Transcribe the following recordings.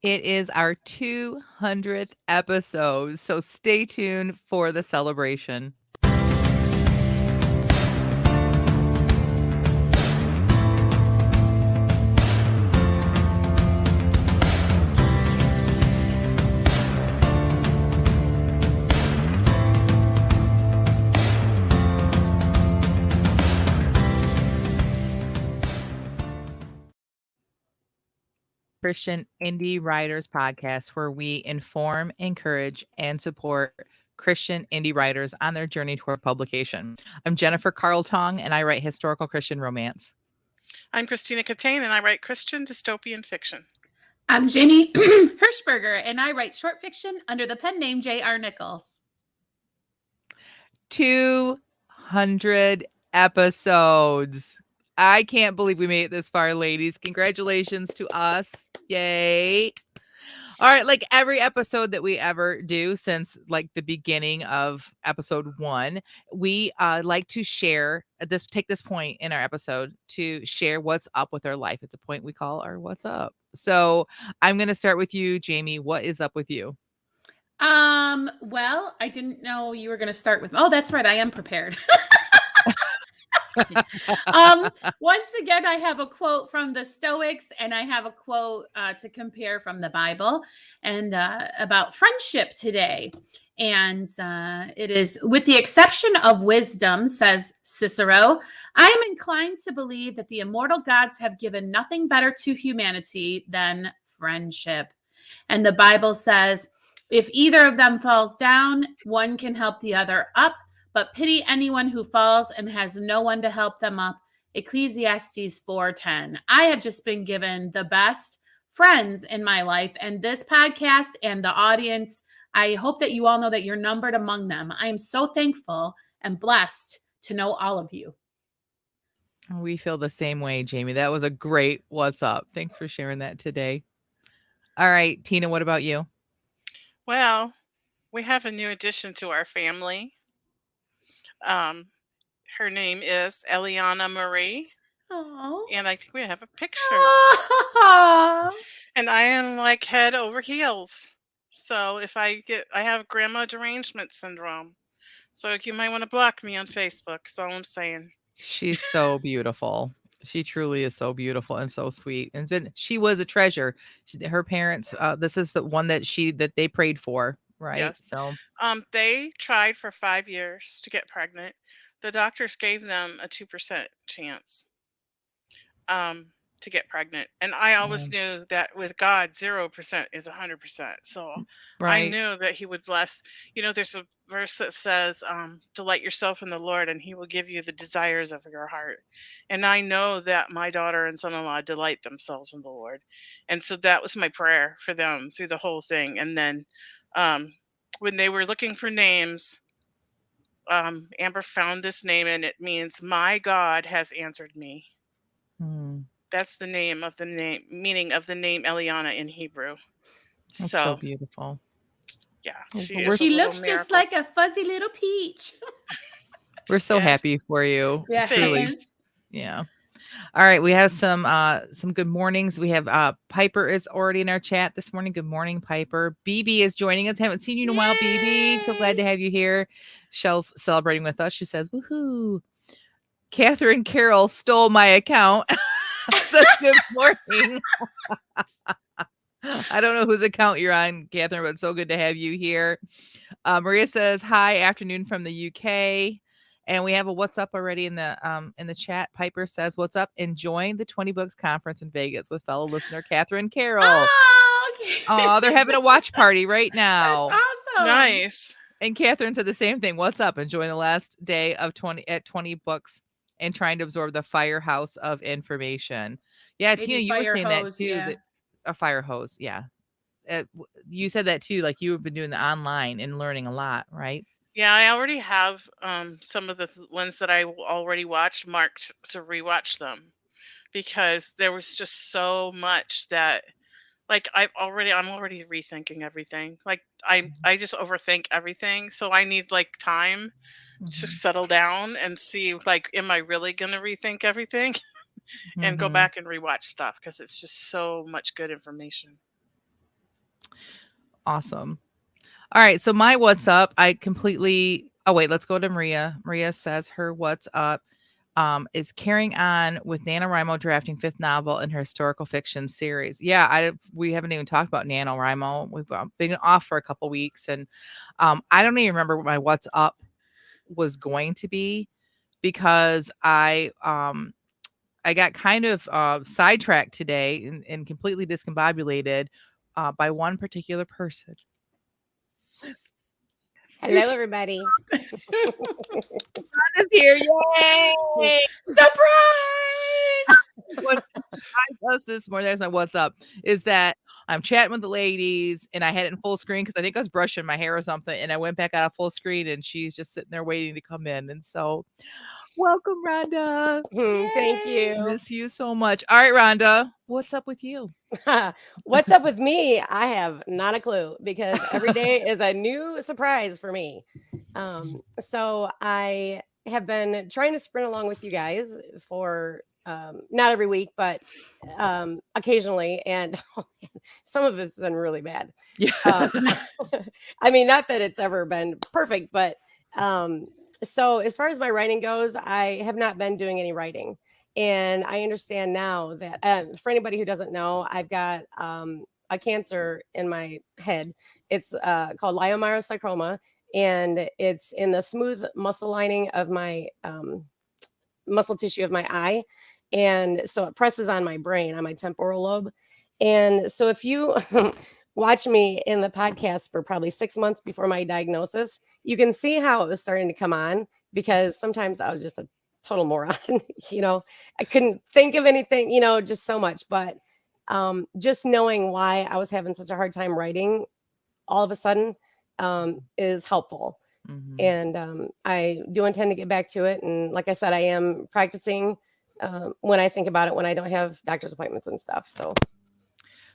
It is our 200th episode, so stay tuned for the celebration. Christian Indie Writers podcast, where we inform, encourage, and support Christian indie writers on their journey toward publication. I'm Jennifer Carl Tong, and I write historical Christian romance. I'm Christina Catane, and I write Christian dystopian fiction. I'm Jenny Hirschberger, and I write short fiction under the pen name J.R. Nichols. 200 episodes. I can't believe we made it this far, ladies. Congratulations to us. Yay. All right, like every episode that we ever do since like the beginning of episode 1, we like to share take this point in our episode to share what's up with our life. It's a point we call our what's up. So I'm going to start with you, Jamie. What is up with you? Well, I didn't know you were going to start with, oh, that's right. I am prepared. Once again, I have a quote from the Stoics, and I have a quote to compare from the Bible and about friendship today. And it is, with the exception of wisdom, says Cicero, I am inclined to believe that the immortal gods have given nothing better to humanity than friendship. And the Bible says, if either of them falls down, one can help the other up, but pity anyone who falls and has no one to help them up. Ecclesiastes 4:10. I have just been given the best friends in my life, and this podcast and the audience, I hope that you all know that you're numbered among them. I am so thankful and blessed to know all of you. We feel the same way, Jamie. That was a great what's up. Thanks for sharing that today. All right, Tina, what about you? Well, we have a new addition to our family. Her name is Eliana Marie. Aww. And I think we have a picture. Aww. And I am like head over heels. So if I have grandma derangement syndrome. So you might want to block me on Facebook. That's all I'm saying. She's so beautiful. She truly is so beautiful and so sweet. And she was a treasure. Her parents, this is the one that they prayed for, right? Yes. So they tried for 5 years to get pregnant. The doctors gave them a 2% chance to get pregnant. And I always knew that with God, 0% is 100%. So I knew that he would bless. You know, there's a verse that says, delight yourself in the Lord and he will give you the desires of your heart. And I know that my daughter and son-in-law delight themselves in the Lord. And so that was my prayer for them through the whole thing. And then when they were looking for names, Amber found this name, and it means my God has answered me. That's the meaning of the name Eliana in Hebrew. That's so beautiful. Yeah, she looks just like a fuzzy little peach. We're so happy for you. Yeah, truly. Yeah. All right, we have some good mornings. We have Piper is already in our chat this morning. Good morning, Piper. BB is joining us. Haven't seen you in a while, BB. So glad to have you here. Shell's celebrating with us. She says, "Woohoo!" Catherine Carroll stole my account. So good morning. I don't know whose account you're on, Catherine, but it's so good to have you here. Maria says, "Hi, afternoon from the UK." And we have a what's up already in the chat. Piper says, "What's up? Enjoying the 20 Books Conference in Vegas with fellow listener Catherine Carroll." Oh, okay. Oh, they're having a watch party right now. That's awesome. Nice. And Catherine said the same thing. What's up? Enjoying the last day of 20 Books and trying to absorb the firehouse of information. Yeah, Maybe Tina, you were saying hose, that too. yeah. A fire hose, yeah. You said that too, like you've been doing the online and learning a lot, right? Yeah, I already have some of the ones that I already watched marked to rewatch them, because there was just so much that, like, I'm already rethinking everything. Like I just overthink everything, so I need like time to settle down and see, like, am I really gonna rethink everything and go back and rewatch stuff, because it's just so much good information. Awesome. All right. So my what's up, oh wait, let's go to Maria. Maria says her what's up is carrying on with NaNoWriMo drafting fifth novel in her historical fiction series. Yeah, we haven't even talked about NaNoWriMo. We've been off for a couple weeks, and I don't even remember what my what's up was going to be because I got kind of sidetracked today and completely discombobulated by one particular person. Hello, everybody. Is here. Yay! Surprise! What I does this morning, that's my what's up, is that I'm chatting with the ladies and I had it in full screen because I think I was brushing my hair or something. And I went back out of full screen and she's just sitting there waiting to come in. And so welcome, Rhonda. Thank you. Miss you so much. All right, Rhonda, what's up with you? What's up with me? I have not a clue because every day is a new surprise for me. So I have been trying to sprint along with you guys for not every week, but occasionally. And some of it's been really bad. Yeah. I mean, not that it's ever been perfect, but so as far as my writing goes, I have not been doing any writing. And I understand now that for anybody who doesn't know, I've got a cancer in my head. It's called leiomyosarcoma, and it's in the smooth muscle lining of my muscle tissue of my eye. And so it presses on my brain, on my temporal lobe. And so if you watch me in the podcast for probably 6 months before my diagnosis, you can see how it was starting to come on because sometimes I was just a total moron. I couldn't think of anything, just so much. But just knowing why I was having such a hard time writing all of a sudden is helpful. Mhm. And I do intend to get back to it. And like I said, I am practicing when I think about it, when I don't have doctor's appointments and stuff. So.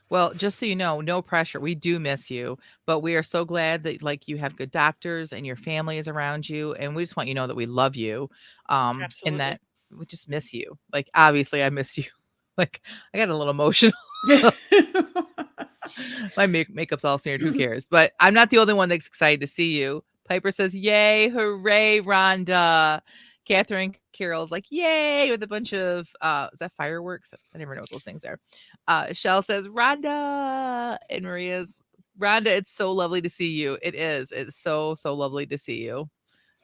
Well, just so you know, no pressure. We do miss you, but we are so glad that you have good doctors and your family is around you. And we just want you to know that we love you. And Absolutely. that we just miss you. Obviously I miss you. I got a little emotional. My makeup's all smeared. Who cares? But I'm not the only one that's excited to see you. Piper says, yay, hooray, Rhonda. Catherine Carroll's like, yay, with a bunch of, is that fireworks? I never know what those things are. Shell says, Rhonda. And Maria's, Rhonda, it's so lovely to see you. It is. It's so, so lovely to see you.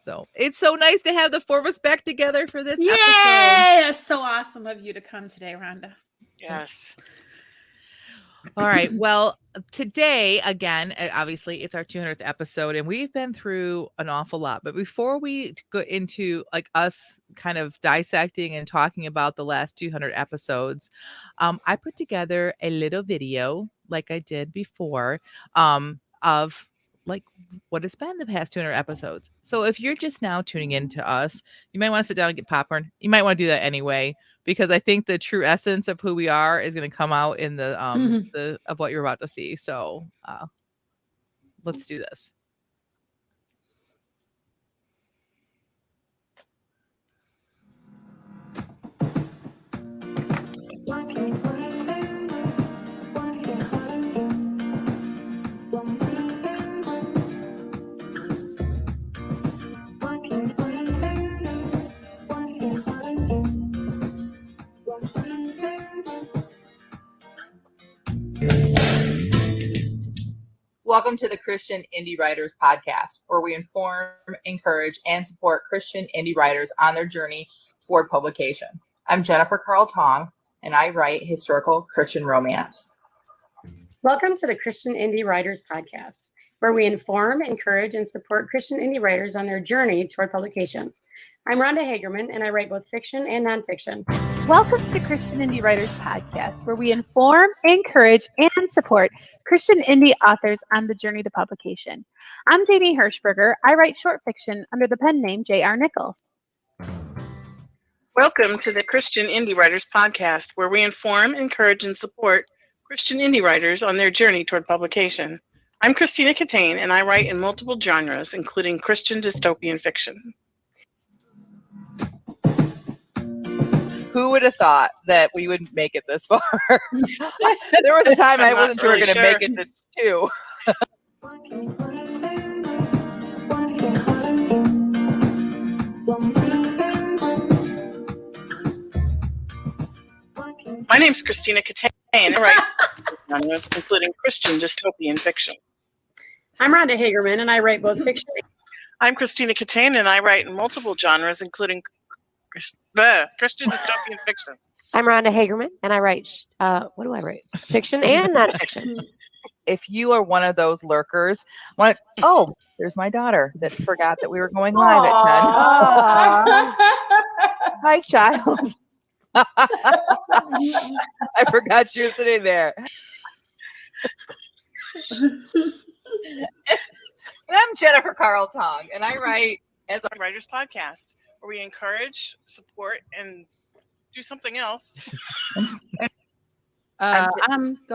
So it's so nice to have the four of us back together for this episode. Yay! That's so awesome of you to come today, Rhonda. Yes. All right. Well, today, again, obviously it's our 200th episode and we've been through an awful lot. But before we go into us kind of dissecting and talking about the last 200 episodes, I put together a little video like I did before of what it's been the past 200 episodes. So if you're just now tuning in to us, you might want to sit down and get popcorn. You might want to do that anyway, because I think the true essence of who we are is going to come out in the of what you're about to see. So let's do this. Welcome to the Christian Indie Writers Podcast, where we inform, encourage, and support Christian indie writers on their journey toward publication. I'm Jennifer Carl Tong, and I write historical Christian romance. Welcome to the Christian Indie Writers Podcast, where we inform, encourage, and support Christian indie writers on their journey toward publication. I'm Rhonda Hagerman, and I write both fiction and nonfiction. Welcome to the Christian Indie Writers Podcast, where we inform, encourage, and support Christian indie authors on the journey to publication. I'm Jamie Hirschberger. I write short fiction under the pen name J.R. Nichols. Welcome to the Christian Indie Writers Podcast, where we inform, encourage, and support Christian indie writers on their journey toward publication. I'm Christina Catane, and I write in multiple genres, including Christian dystopian fiction. Who would have thought that we would make it this far? There was a time I wasn't sure we were going to make it to 2. My name's Christina Catane. I write genres, including Christian dystopian fiction. I'm Rhonda Hagerman, and I write both fiction. I'm Christina Catane, and I write in multiple genres, including Christian dystopian fiction. I'm Rhonda Hagerman, and I write, what do I write? Fiction and nonfiction. If you are one of those lurkers, there's my daughter that forgot that we were going live at 10. Hi, child. I forgot she was sitting there. I'm Jennifer Carl-Tong, and I write as a writer's podcast where we encourage, support, and do something else. Go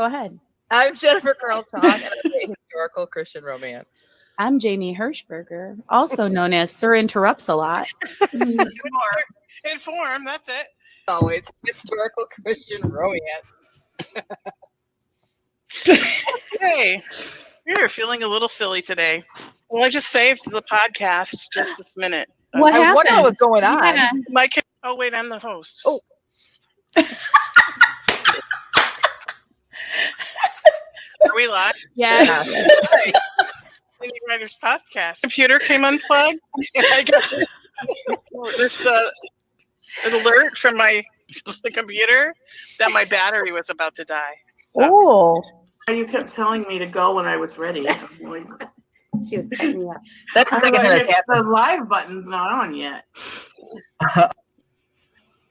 ahead. I'm Jennifer Carl-Tong, and I write historical Christian romance. I'm Jamie Hirschberger, also known as Sir Interrupts a Lot. Inform, that's it. Always historical Christian romance. Hey, you're feeling a little silly today. Well, I just saved the podcast just this minute. What I happened? wonder what was going on. Yeah. Oh, wait, I'm the host. Oh. Are we live? Yeah. Indie Writers Podcast. Computer came unplugged. And I got this alert from the computer that my battery was about to die. So. Oh. You kept telling me to go when I was ready. She was setting you up. That's the second that happened. The live button's not on yet.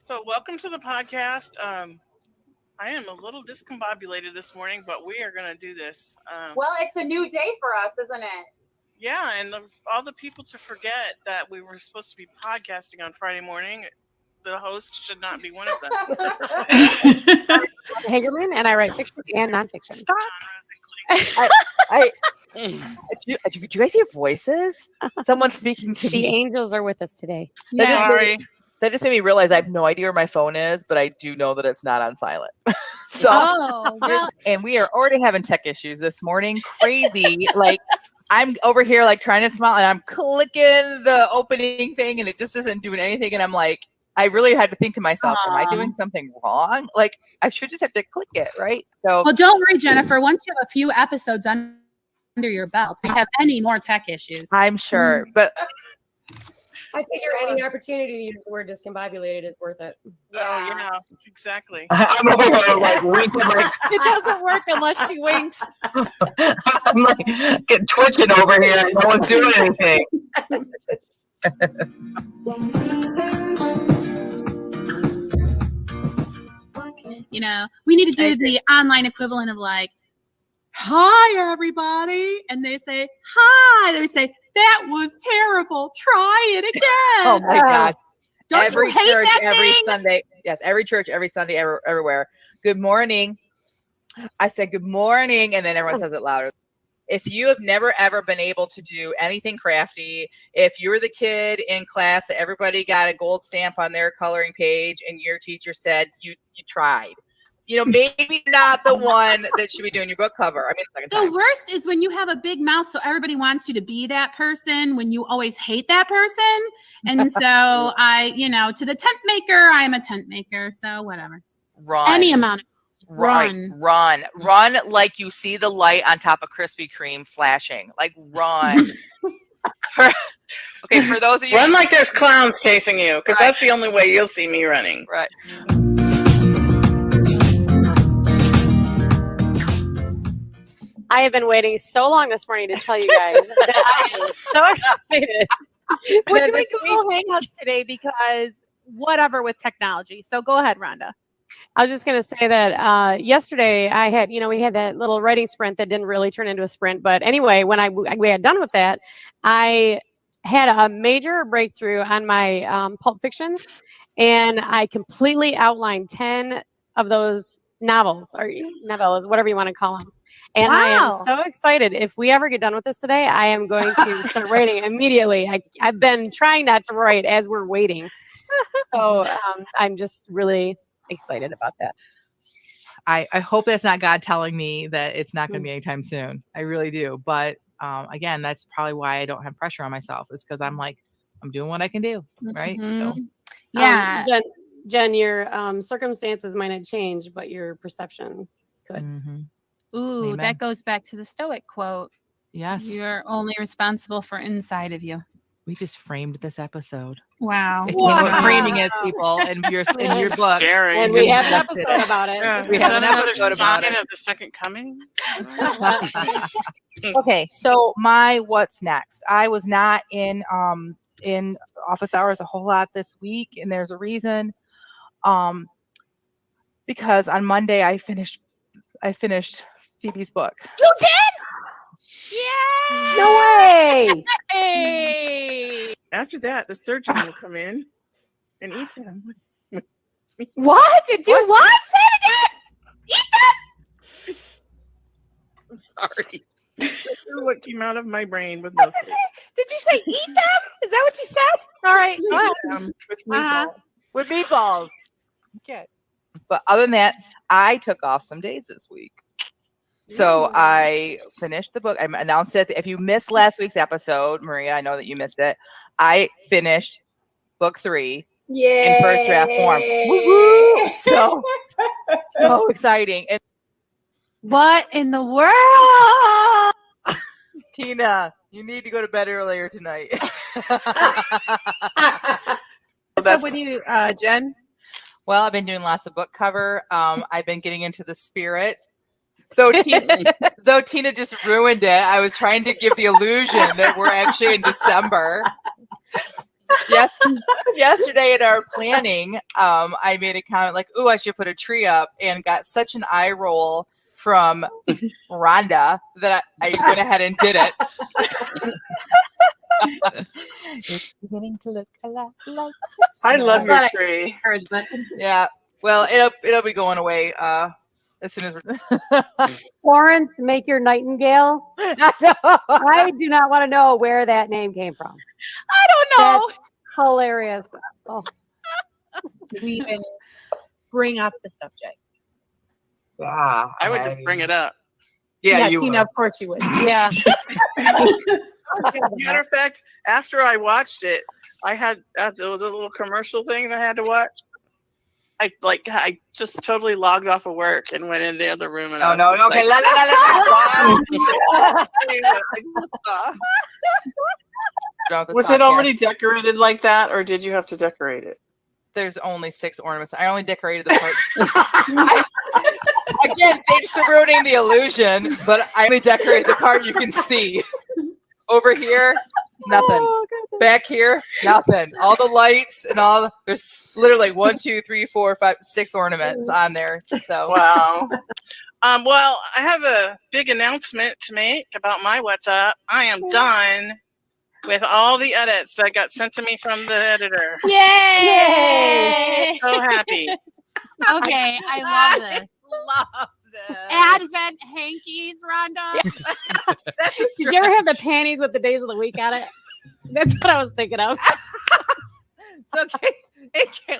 So welcome to the podcast. I am a little discombobulated this morning, but we are going to do this. Well, it's a new day for us, isn't it? Yeah, and all the people to forget that we were supposed to be podcasting on Friday morning. The host should not be one of them. Hagerman, and I write fiction and nonfiction. Do you guys hear voices? Someone's speaking to The me. angels are with us today. Sorry. That just made me realize I have no idea where my phone is, but I do know that it's not on silent. And we are already having tech issues this morning. Crazy. Like, I'm over here like trying to smile, and I'm clicking the opening thing, and it just isn't doing anything. And I'm like, I really had to think to myself, am I doing something wrong? Like, I should just have to click it, right? So, Well, don't worry, Jennifer. Once you have a few episodes under your belt, we have any more tech issues. I'm sure, but I figure any opportunity to use the word discombobulated is worth it. Yeah, exactly. I'm over here like winking, like It doesn't work unless she winks. I'm like get twitching over here. And no one's doing anything. You know, we need to do the online equivalent of like, hi, everybody. And they say, hi. They say, that was terrible. Try it again. oh my God. Don't Every you hate church, that every thing? Sunday. Yes, every church, every Sunday, everywhere. Good morning. I said good morning, and then everyone says it louder. If you have never ever been able to do anything crafty, if you're the kid in class that everybody got a gold stamp on their coloring page and your teacher said you tried, you know, maybe not the one that should be doing your book cover. I mean, second The time. worst is when you have a big mouth, so everybody wants you to be that person when you always hate that person. And so to the tent maker, I'm a tent maker. So whatever. Run. Any amount of Run like you see the light on top of Krispy Kreme flashing. Like run. Okay, for those of you Run like there's clowns chasing you, because that's the only way you'll see me running. right. I have been waiting so long this morning to tell you guys that I am so excited. We're that doing this week- Google Hangouts today because whatever with technology. So go ahead, Rhonda. I was just going to say that yesterday I had, we had that little writing sprint that didn't really turn into a sprint. But anyway, when we had done with that, I had a major breakthrough on my pulp fictions, and I completely outlined 10 of those novels or novellas, whatever you want to call them. And I am so excited. If we ever get done with this today, I am going to start writing immediately. I've been trying not to write as we're waiting. So I'm just really excited about that. I hope that's not God telling me that it's not going to be anytime soon. I really do. But again, that's probably why I don't have pressure on myself. It's because I'm like, I'm doing what I can do. Right. So Yeah. Jen, your circumstances might not change, but your perception could. Ooh, Amen. that goes back to the Stoic quote. Yes. You're only responsible for inside of you. We just framed this episode. Wow. If you know what framing is, people, in your book. Scary. And we have an Just episode about it. Yeah. We Is have that an another episode about sign it. of the second coming? Okay, so my what's next? I was not in office hours a whole lot this week, and there's a reason. Because on Monday I finished Phoebe's book. You did? Yeah. No way. Hey. After that, the surgeon will come in and eat them. What? Do what? Say it again. Eat them. I'm sorry. This is what came out of my brain with no sleep. Did you say eat them? Is that what you said? All right. Go ahead. With meatballs. With meatballs. Okay. But other than that, I took off some days this week. So I finished the book. I announced it. If you missed last week's episode, Maria, I know that you missed it. I finished book 3 in first draft form. Woo-hoo! So exciting. And What in the world? Tina, you need to go to bed earlier tonight. What's up with you, Jen? Well, I've been doing lots of book cover. I've been getting into the spirit. Though Tina just ruined it. I was trying to give the illusion that we're actually in December. Yes, yesterday at our planning, I made a comment like, "Ooh, I should put a tree up," and got such an eye roll from Rhonda that I went ahead and did it. It's beginning to look a lot like I love your tree. Encouragement. Yeah. Well, it'll be going away as soon as we're Florence, make your nightingale. I do not want to know where that name came from. I don't know. That's hilarious. Oh. We even bring up the subject. Yeah. I would just bring it up. Yeah, you Tina, will. of course you would. Yeah. Matter of fact, after I watched it, I had the little commercial thing that I had to watch. I just totally logged off of work and went in the other room. And No, okay. Like, was it already decorated like that, or did you have to decorate it? There's only 6 ornaments. I only decorated the part. Again, thanks for ruining the illusion, but I only decorated the part you can see. Over here, nothing. Back here, nothing. All the lights and there's literally 1, 2, 3, 4, 5, 6 ornaments on there. So Wow. Well, I have a big announcement to make about my What's Up. I am done with all the edits that got sent to me from the editor. Yay! So happy. Okay, I love this. Love this. Advent hankies, Rhonda. Did you ever have the panties with the days of the week on it? That's what I was thinking of. So okay,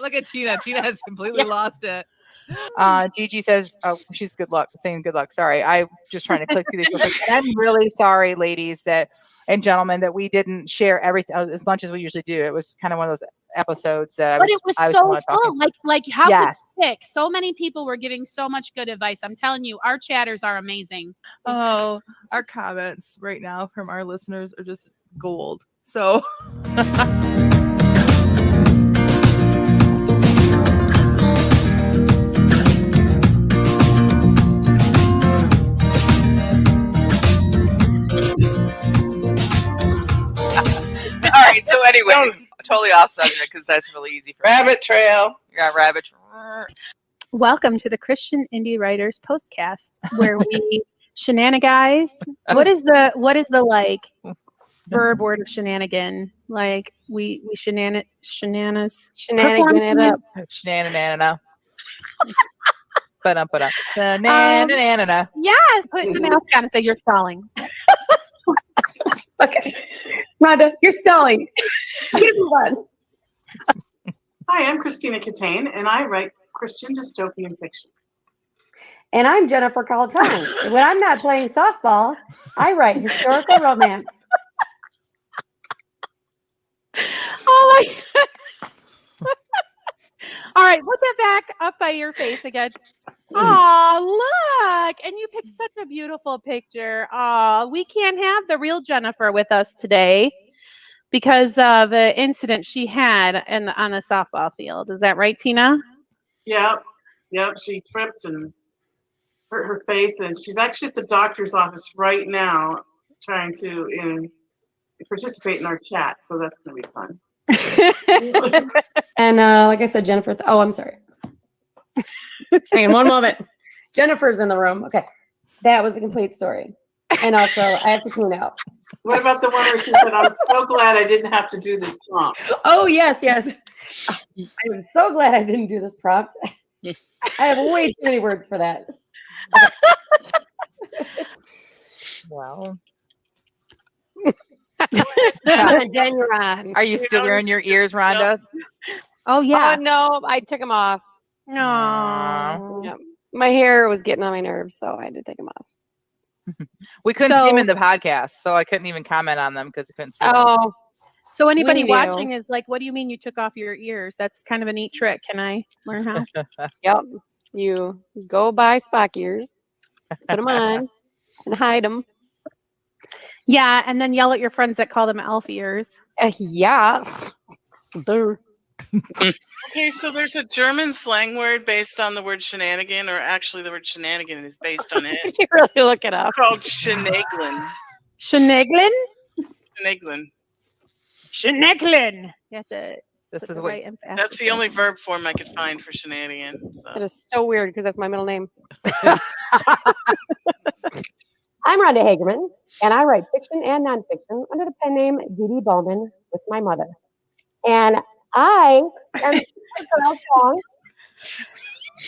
look at Tina. Tina has completely lost it. Gigi says, she's saying good luck. Sorry. I'm just trying to click through these real quick. And I'm really sorry, ladies and gentlemen, that we didn't share everything as much as we usually do. It was kind of one of those episodes that But it was so cool. Like how Yes. sick. So many people were giving so much good advice. I'm telling you, our chatters are amazing. Oh, our comments right now from our listeners are just gold. So All right. So anyway, totally off subject because that's really easy for Rabbit trail. Yeah, rabbit. Welcome to the Christian Indie Writers Postcast, where we shenanigans. What is the like verb word of shenanigan? Like we shenanigan Shenanigan it up. Shenanigans. Ba-dum. Shenanigans. Yes, put the mask on and say you're stalling. Okay. Rhonda, you're stalling. Get it on. Hi, I'm Christina Catane, and I write Christian dystopian fiction. And I'm Jennifer Caltone. And when I'm not playing softball, I write historical romance. Oh my All right, put that back up by your face again. Oh, look. And you picked such a beautiful picture. Oh, we can't have the real Jennifer with us today because of the incident she had on the softball field. Is that right, Tina? Yep. She tripped and hurt her face, and she's actually at the doctor's office right now trying to participate in our chat, so that's going to be fun. And like I said, Jennifer, oh, I'm sorry. Hang on one moment. Jennifer's in the room. Okay. That was a complete story. And also, I have to clean out. What about the one where she said, I'm so glad I didn't have to do this prompt? Oh, yes. I'm so glad I didn't do this prompt. I have way too many words for that. Well. Jen, you're on. Are you still wearing your ears, Rhonda? Oh, yeah. Oh, no, I took them off. No. Yep. My hair was getting on my nerves, so I had to take them off. We couldn't see them in the podcast, so I couldn't even comment on them because I couldn't see them. Oh. So anybody We knew. watching is like, what do you mean you took off your ears? That's kind of a neat trick. Can I learn how? Yep. You go buy Spock ears, put them on, and hide them. Yeah, and then yell at your friends that call them elf ears. Yeah. Okay, so there's a German slang word based on the word shenanigan, or actually the word shenanigan is based on it. You really look it up. Called shenaglin. Shenaglin? Shenaglin. Shenaglin. You have to This put is the what right emphasis That's the in. only verb form I could find for shenanigan. So. That is so weird because that's my middle name. I'm Rhonda Hagerman, and I write fiction and nonfiction under the pen name Dee Dee Bowman with my mother. And I am a girl song.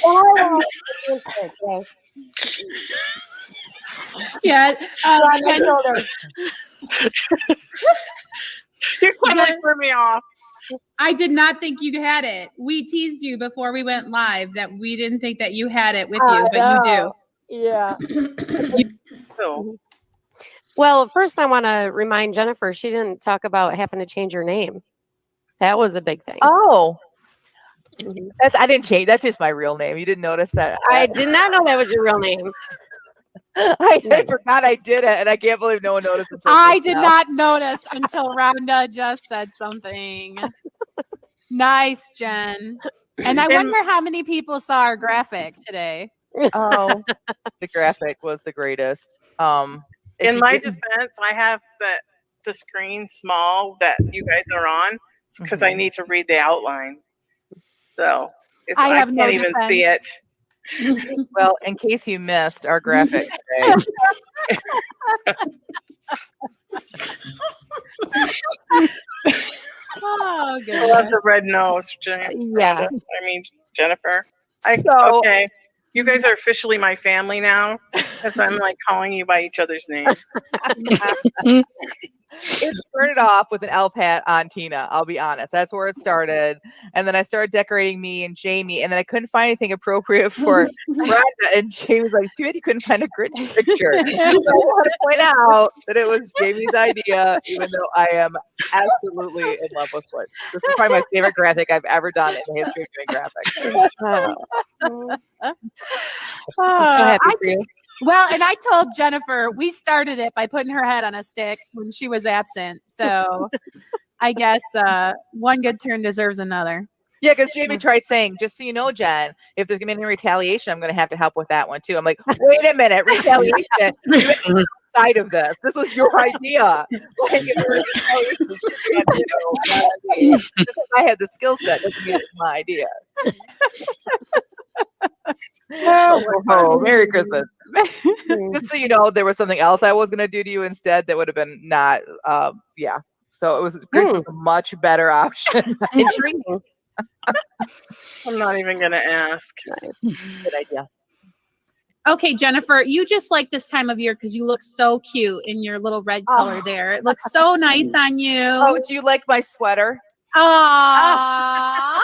And I want to today. Yeah. On my Jen, shoulders. You totally threw me off. I did not think you had it. We teased you before we went live that we didn't think that you had it with you, but you do. Yeah. So, Well, first I want to remind Jennifer, she didn't talk about having to change her name. That was a big thing. Oh. I didn't change. That's just my real name. You didn't notice that? I did not know that was your real name. I forgot I did it, and I can't believe no one noticed. I did not notice until Rhonda just said something. Nice, Jen. And I wonder how many people saw our graphic today. Oh, the graphic was the greatest. in my defense, I have the screen small that you guys are on because I need to read the outline. So I have can't no even see it. Well, in case you missed our graphic today. Oh, good. I love the red nose, Yeah. I mean, Jennifer. So- okay. You guys are officially my family now because I'm like calling you by each other's names. It started off with an elf hat on Tina. I'll be honest. That's where it started. And then I started decorating me and Jamie. And then I couldn't find anything appropriate for Rhonda. And Jamie's like, too bad you couldn't find a Grinch picture. So I want to point out that it was Jamie's idea, even though I am absolutely in love with it. This is probably my favorite graphic I've ever done in the history of doing graphics. I'm so happy for you. Well, and I told Jennifer we started it by putting her head on a stick when she was absent. So I guess one good turn deserves another. Yeah, because Jamie tried saying, just so you know, Jen, if there's going to be any retaliation, I'm going to have to help with that one too. I'm like, wait a minute, retaliation. You had the side of this. This was your idea. Like, if there was retaliation, you had to know, just because I had the skill set doesn't mean it's my idea. Oh, Merry Christmas. Just so you know, there was something else I was going to do to you instead that would have been not, yeah. So it was a much better option. Intriguing. I'm not even going to ask. Good idea. Okay, Jennifer, you just like this time of year because you look so cute in your little red color there. It looks so nice on you. Oh, do you like my sweater? Aww.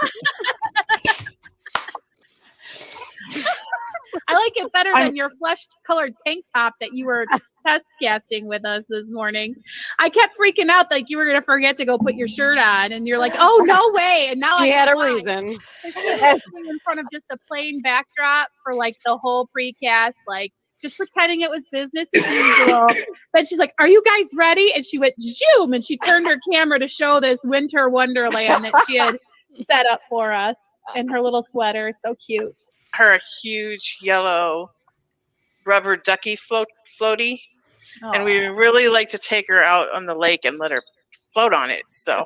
I like it better than your flesh-colored tank top that you were test casting with us this morning. I kept freaking out like you were going to forget to go put your shirt on, and you're like, "Oh, no way!" And now We I had a know why. reason. She was sitting in front of just a plain backdrop for like the whole precast, like just pretending it was business as usual. Then she's like, "Are you guys ready?" And she went zoom, and she turned her camera to show this winter wonderland that she had set up for us in her little sweater. So cute. Her huge yellow rubber ducky floaty. And we really like to take her out on the lake and let her float on it. So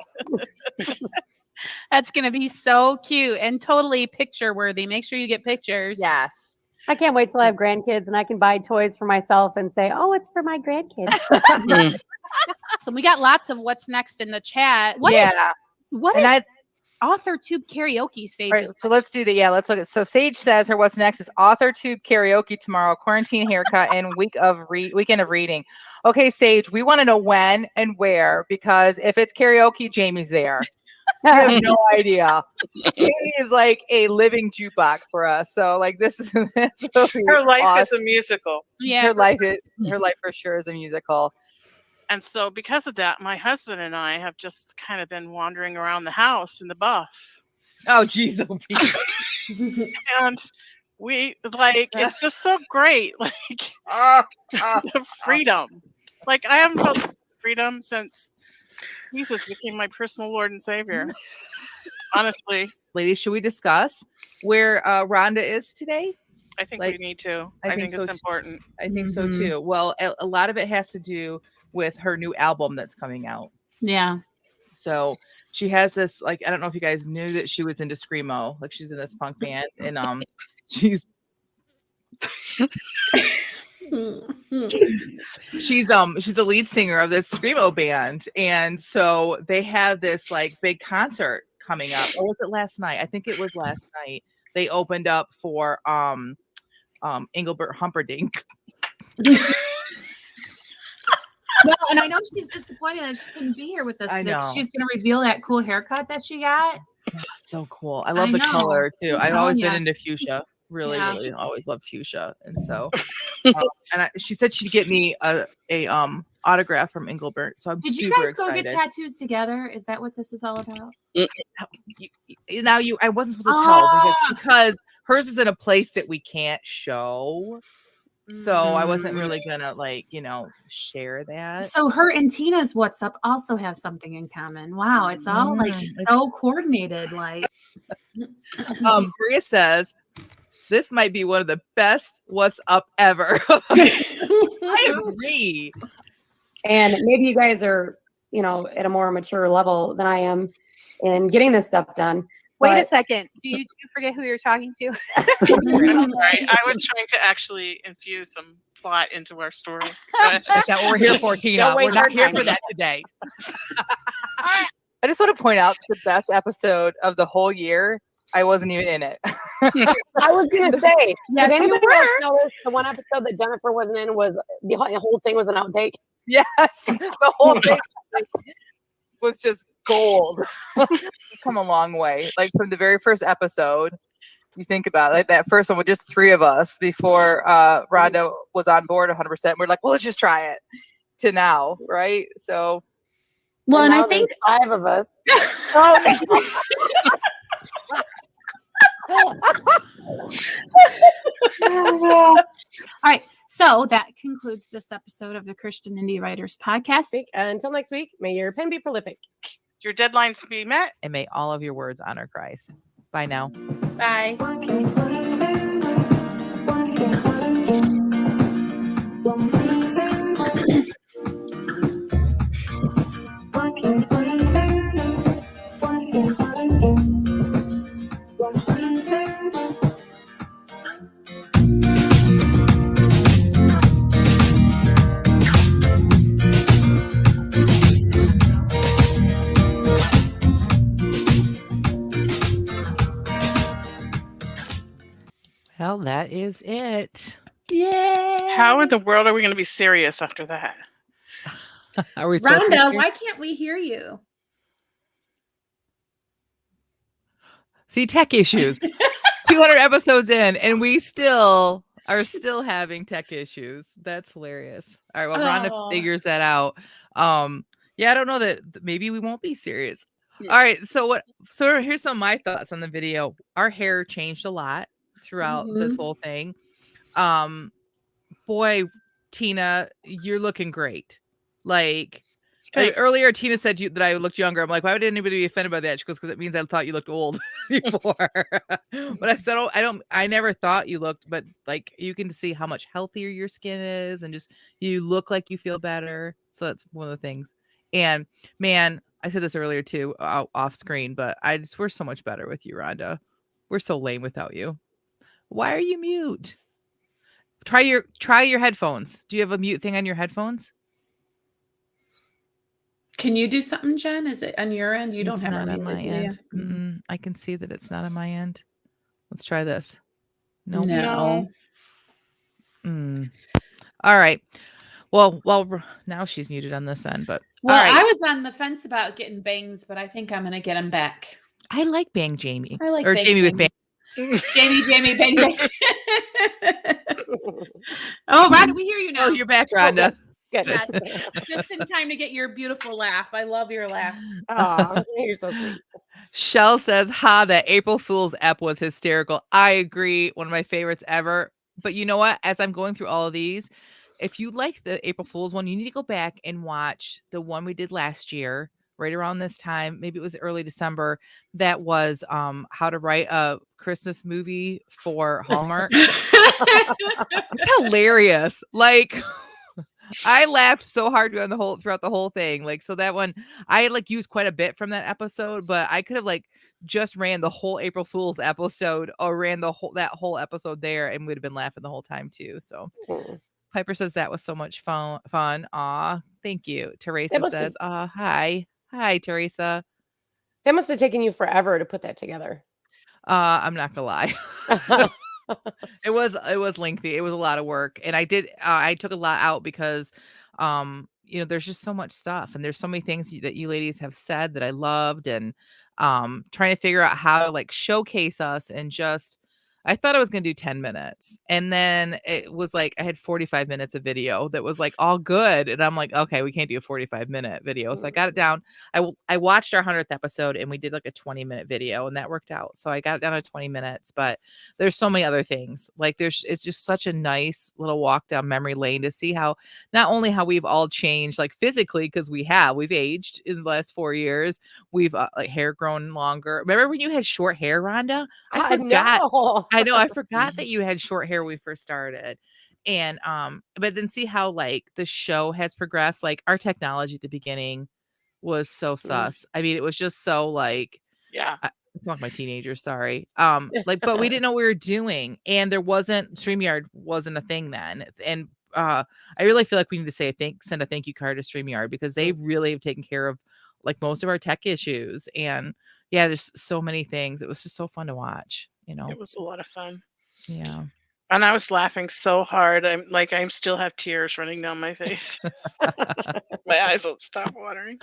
That's going to be so cute and totally picture worthy. Make sure you get pictures. Yes. I can't wait till I have grandkids and I can buy toys for myself and say, "Oh, it's for my grandkids." So we got lots of what's next in the chat. What is author tube karaoke, Sage? All right, so let's do that. Yeah, let's look at. So Sage says her what's next is author tube karaoke tomorrow, quarantine haircut, and weekend of reading. Okay, Sage, we want to know when and where, because if it's karaoke, Jamie's there. We have no idea. Jamie is like a living jukebox for us. So like this is her life is a musical. Yeah, her life for sure is a musical. And so because of that, my husband and I have just kind of been wandering around the house in the buff. Oh, geez. And we like, it's just so great. Like the freedom. Like I haven't felt freedom since Jesus became my personal Lord and Savior. Honestly. Ladies, should we discuss where Rhonda is today? I think we need to. I think it's important. I think so too. Well, a lot of it has to do with her new album that's coming out. Yeah. So she has this, like, I don't know if you guys knew that she was into Screamo. Like she's in this punk band, and she's the lead singer of this Screamo band. And so they have this like big concert coming up. Or was it last night? I think it was last night. They opened up for Engelbert Humperdinck. Well, and I know she's disappointed that she couldn't be here with us I today. know. She's going to reveal that cool haircut that she got. So cool. I love the color too. I've Oh, always yeah. been into fuchsia. Really, Yeah. really always loved fuchsia. And so she said she'd get me a autograph from Engelbert. So I'm Did you super guys go excited. get tattoos together? Is that what this is all about? I wasn't supposed to tell because hers is in a place that we can't show. So I wasn't really gonna share that. So her and Tina's What's Up also have something in common. Wow, it's all like so coordinated. Like Maria says this might be one of the best What's Up ever. I agree. And maybe you guys are, at a more mature level than I am in getting this stuff done. Wait a second. Do you forget who you're talking to? I'm sorry. I was trying to actually infuse some plot into our story. That's not what we're here for, Tina. We're not here for that today. I just want to point out the best episode of the whole year. I wasn't even in it. I was going to say, Yes, did you anybody were. else notice the one episode that Jennifer wasn't in was the whole thing was an outtake? Yes, the whole thing was just gold. We've come a long way. Like from the very first episode, you think about it, like that first one with just 3 of us before Rhonda was on board 100%. We're like, well, let's just try it. To now, right? So, well, and I now think there's 5 of us. all right. So that concludes this episode of the Christian Indie Writers Podcast. Until next week, may your pen be prolific. Your deadlines be met. And may all of your words honor Christ. Bye now. Bye. Well, that is it. Yay. How in the world are we going to be serious after that? Are we supposed to be Rhonda, serious? why can't we hear you? See, tech issues. 200 episodes in, and we still are having tech issues. That's hilarious. All right, well, Rhonda figures that out. Yeah, I don't know that maybe we won't be serious. All right, so here's some of my thoughts on the video. Our hair changed a lot throughout this whole thing. Boy, Tina, you're looking great. Like earlier, Tina said that I looked younger. I'm like, why would anybody be offended by that? She goes, because it means I thought you looked old before. But I said, I never thought you looked, but like you can see how much healthier your skin is, and just you look like you feel better. So that's one of the things. And man, I said this earlier too, off screen, but we're so much better with you, Rhonda. We're so lame without you. Why are you mute? Try your headphones. Do you have a mute thing on your headphones? Can you do something, Jen? Is it on your end? You don't have it it on my end. I can see that it's not on my end. Let's try this. Nope. No. All right. Well, now she's muted on this end, but well, all right. I was on the fence about getting bangs, but I think I'm gonna get them back. I like Bang Jamie. I like Jamie with bang. Jamie, bang, bang. Oh, Rhonda, we hear you now. Oh, you're back, Rhonda. Good. Yes. Just in time to get your beautiful laugh. I love your laugh. Oh, you're so sweet. Shell says, that April Fool's ep was hysterical. I agree. One of my favorites ever. But you know what? As I'm going through all of these, if you like the April Fool's one, you need to go back and watch the one we did last year, right around this time. Maybe it was early December. That was how to write a Christmas movie for Hallmark. It's hilarious. Like, I laughed so hard throughout the whole thing. Like, so that one I like used quite a bit from that episode, but I could have like just ran the whole April Fool's episode or ran that whole episode there, and would have been laughing the whole time too. So Piper says that was so much fun. Aw, thank you. Teresa says, hi, Teresa. That must have taken you forever to put that together. I'm not gonna lie. It was lengthy. It was a lot of work, and I took a lot out because there's just so much stuff, and there's so many things that you ladies have said that I loved, and trying to figure out how to like showcase us. And just I thought I was going to do 10 minutes, and then it was like I had 45 minutes of video that was like all good, and I'm like, okay, we can't do a 45-minute video. So I got it down. I watched our 100th episode, and we did like a 20-minute video, and that worked out. So I got it down to 20 minutes, but there's so many other things. Like it's just such a nice little walk down memory lane to see how not only how we've all changed like physically, because we've aged in the last 4 years. We've like hair grown longer. Remember when you had short hair, Rhonda? I forgot. I know. I forgot that you had short hair when we first started. And but then see how like the show has progressed. Like our technology at the beginning was so sus. I mean, it was just so like, yeah. It's not my teenagers, sorry. Like, but we didn't know what we were doing, and StreamYard wasn't a thing then. And I really feel like we need to send a thank you card to StreamYard, because they really have taken care of like most of our tech issues. And yeah, there's so many things. It was just so fun to watch. It was a lot of fun. Yeah. And I was laughing so hard. I still have tears running down my face. My eyes won't stop watering.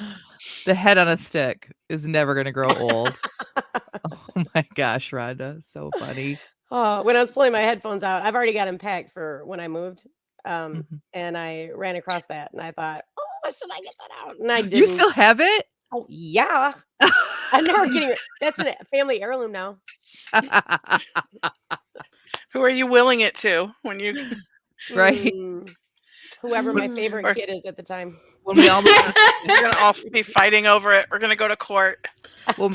The head on a stick is never going to grow old. Oh my gosh, Rhonda. So funny. When I was pulling my headphones out, I've already got them packed for when I moved. And I ran across that, and I thought, oh, should I get that out? And I didn't. You still have it? Oh, yeah. I'm never getting it. That's a family heirloom now. Who are you willing it to when you right? Whoever my favorite kid is at the time. When we all we're gonna all be fighting over it. We're gonna go to court. Well,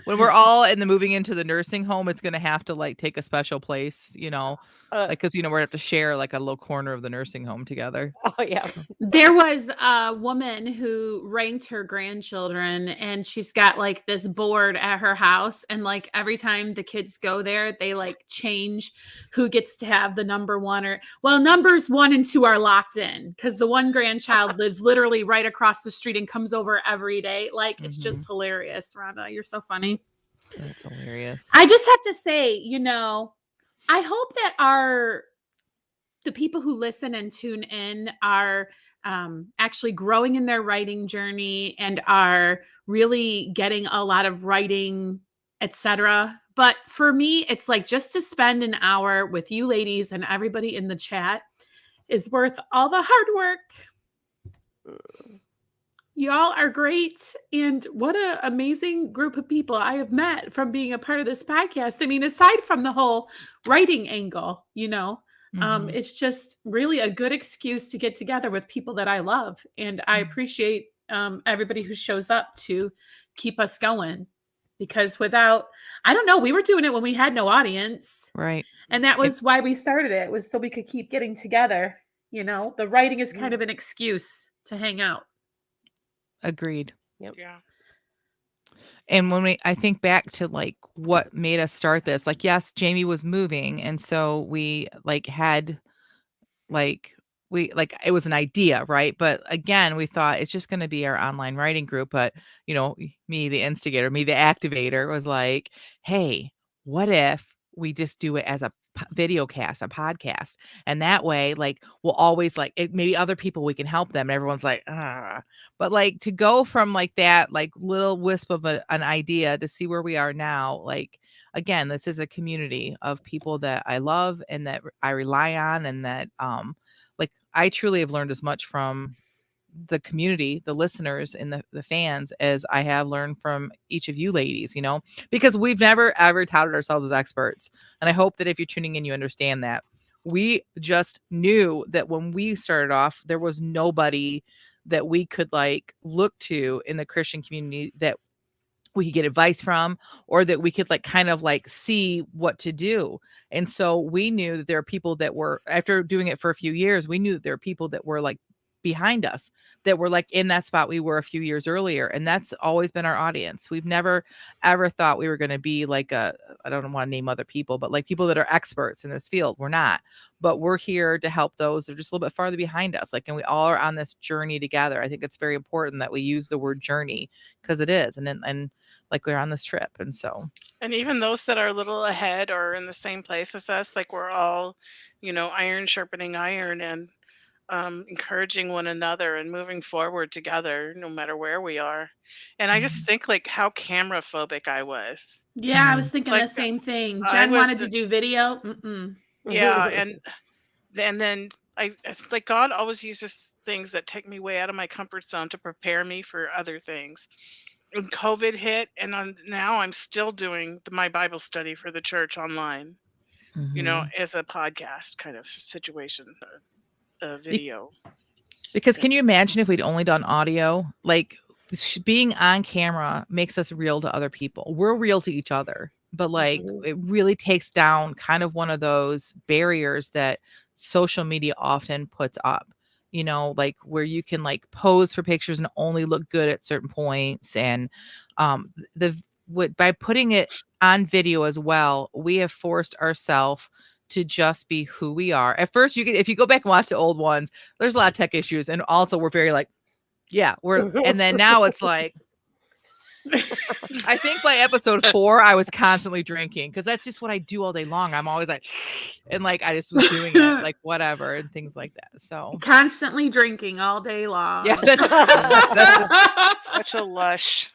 when we're all moving into the nursing home, it's gonna have to like take a special place, like because we're gonna have to share like a little corner of the nursing home together. Oh yeah. There was a woman who ranked her grandchildren, and she's got like this board at her house, and like every time the kids go there, they like change who gets to have the number one, or numbers 1 and 2 are locked in because the one grandchild lives literally right across the street and comes over every day. Like it's just hilarious. Rhonda, you're so funny. That's hilarious. I just have to say, I hope that the people who listen and tune in are actually growing in their writing journey and are really getting a lot of writing etc. But for me, it's like just to spend an hour with you ladies and everybody in the chat is worth all the hard work. Y'all are great. And what an amazing group of people I have met from being a part of this podcast. I mean, aside from the whole writing angle, it's just really a good excuse to get together with people that I love. And I appreciate everybody who shows up to keep us going. Because without, I don't know, we were doing it when we had no audience. Right. And that was why we started it, was so we could keep getting together. The writing is kind of an excuse to hang out. Agreed. Yep. Yeah. And when I think back to like what made us start this, like, yes, Jamie was moving. And so we had it was an idea, right? But again, we thought it's just going to be our online writing group. But, me, the instigator, me, the activator was like, hey, what if we just do it as a video cast, a podcast? And that way, we'll always maybe other people, we can help them. And everyone's like, ah. But to go from that, little wisp of an idea to see where we are now, again, this is a community of people that I love and that I rely on, and that I truly have learned as much from the community, the listeners and the fans, as I have learned from each of you ladies, because we've never ever touted ourselves as experts. And I hope that if you're tuning in, you understand that. We just knew that when we started off, there was nobody that we could look to in the Christian community that we could get advice from, or that we could see what to do. And so we knew that there are people that were, after doing it for a few years, we knew that there are people that were behind us, that were in that spot we were a few years earlier. And that's always been our audience. We've never ever thought we were going to be I don't want to name other people, but people that are experts in this field. We're not, but we're here to help those that are just a little bit farther behind us. And we all are on this journey together. I think it's very important that we use the word journey, because it is. And we're on this trip. And so, and even those that are a little ahead or in the same place as us, we're all, iron sharpening iron, and encouraging one another and moving forward together, no matter where we are. And I just think how camera phobic I was. Yeah, I was thinking the same thing. Jen wanted to do video. Yeah, and then I God always uses things that take me way out of my comfort zone to prepare me for other things. And COVID hit, and now I'm still doing my Bible study for the church online, as a podcast kind of situation, video. Because can you imagine if we'd only done audio? Being on camera makes us real to other people. We're real to each other, but it really takes down kind of one of those barriers that social media often puts up. Where you can pose for pictures and only look good at certain points. And by putting it on video as well, we have forced ourselves to just be who we are. At first, if you go back and watch the old ones, there's a lot of tech issues. And also we're very and then now it's I think by episode 4, I was constantly drinking, because that's just what I do all day long. I'm always and I just was doing it, whatever, and things like that. So constantly drinking all day long. Yeah, that's such a lush.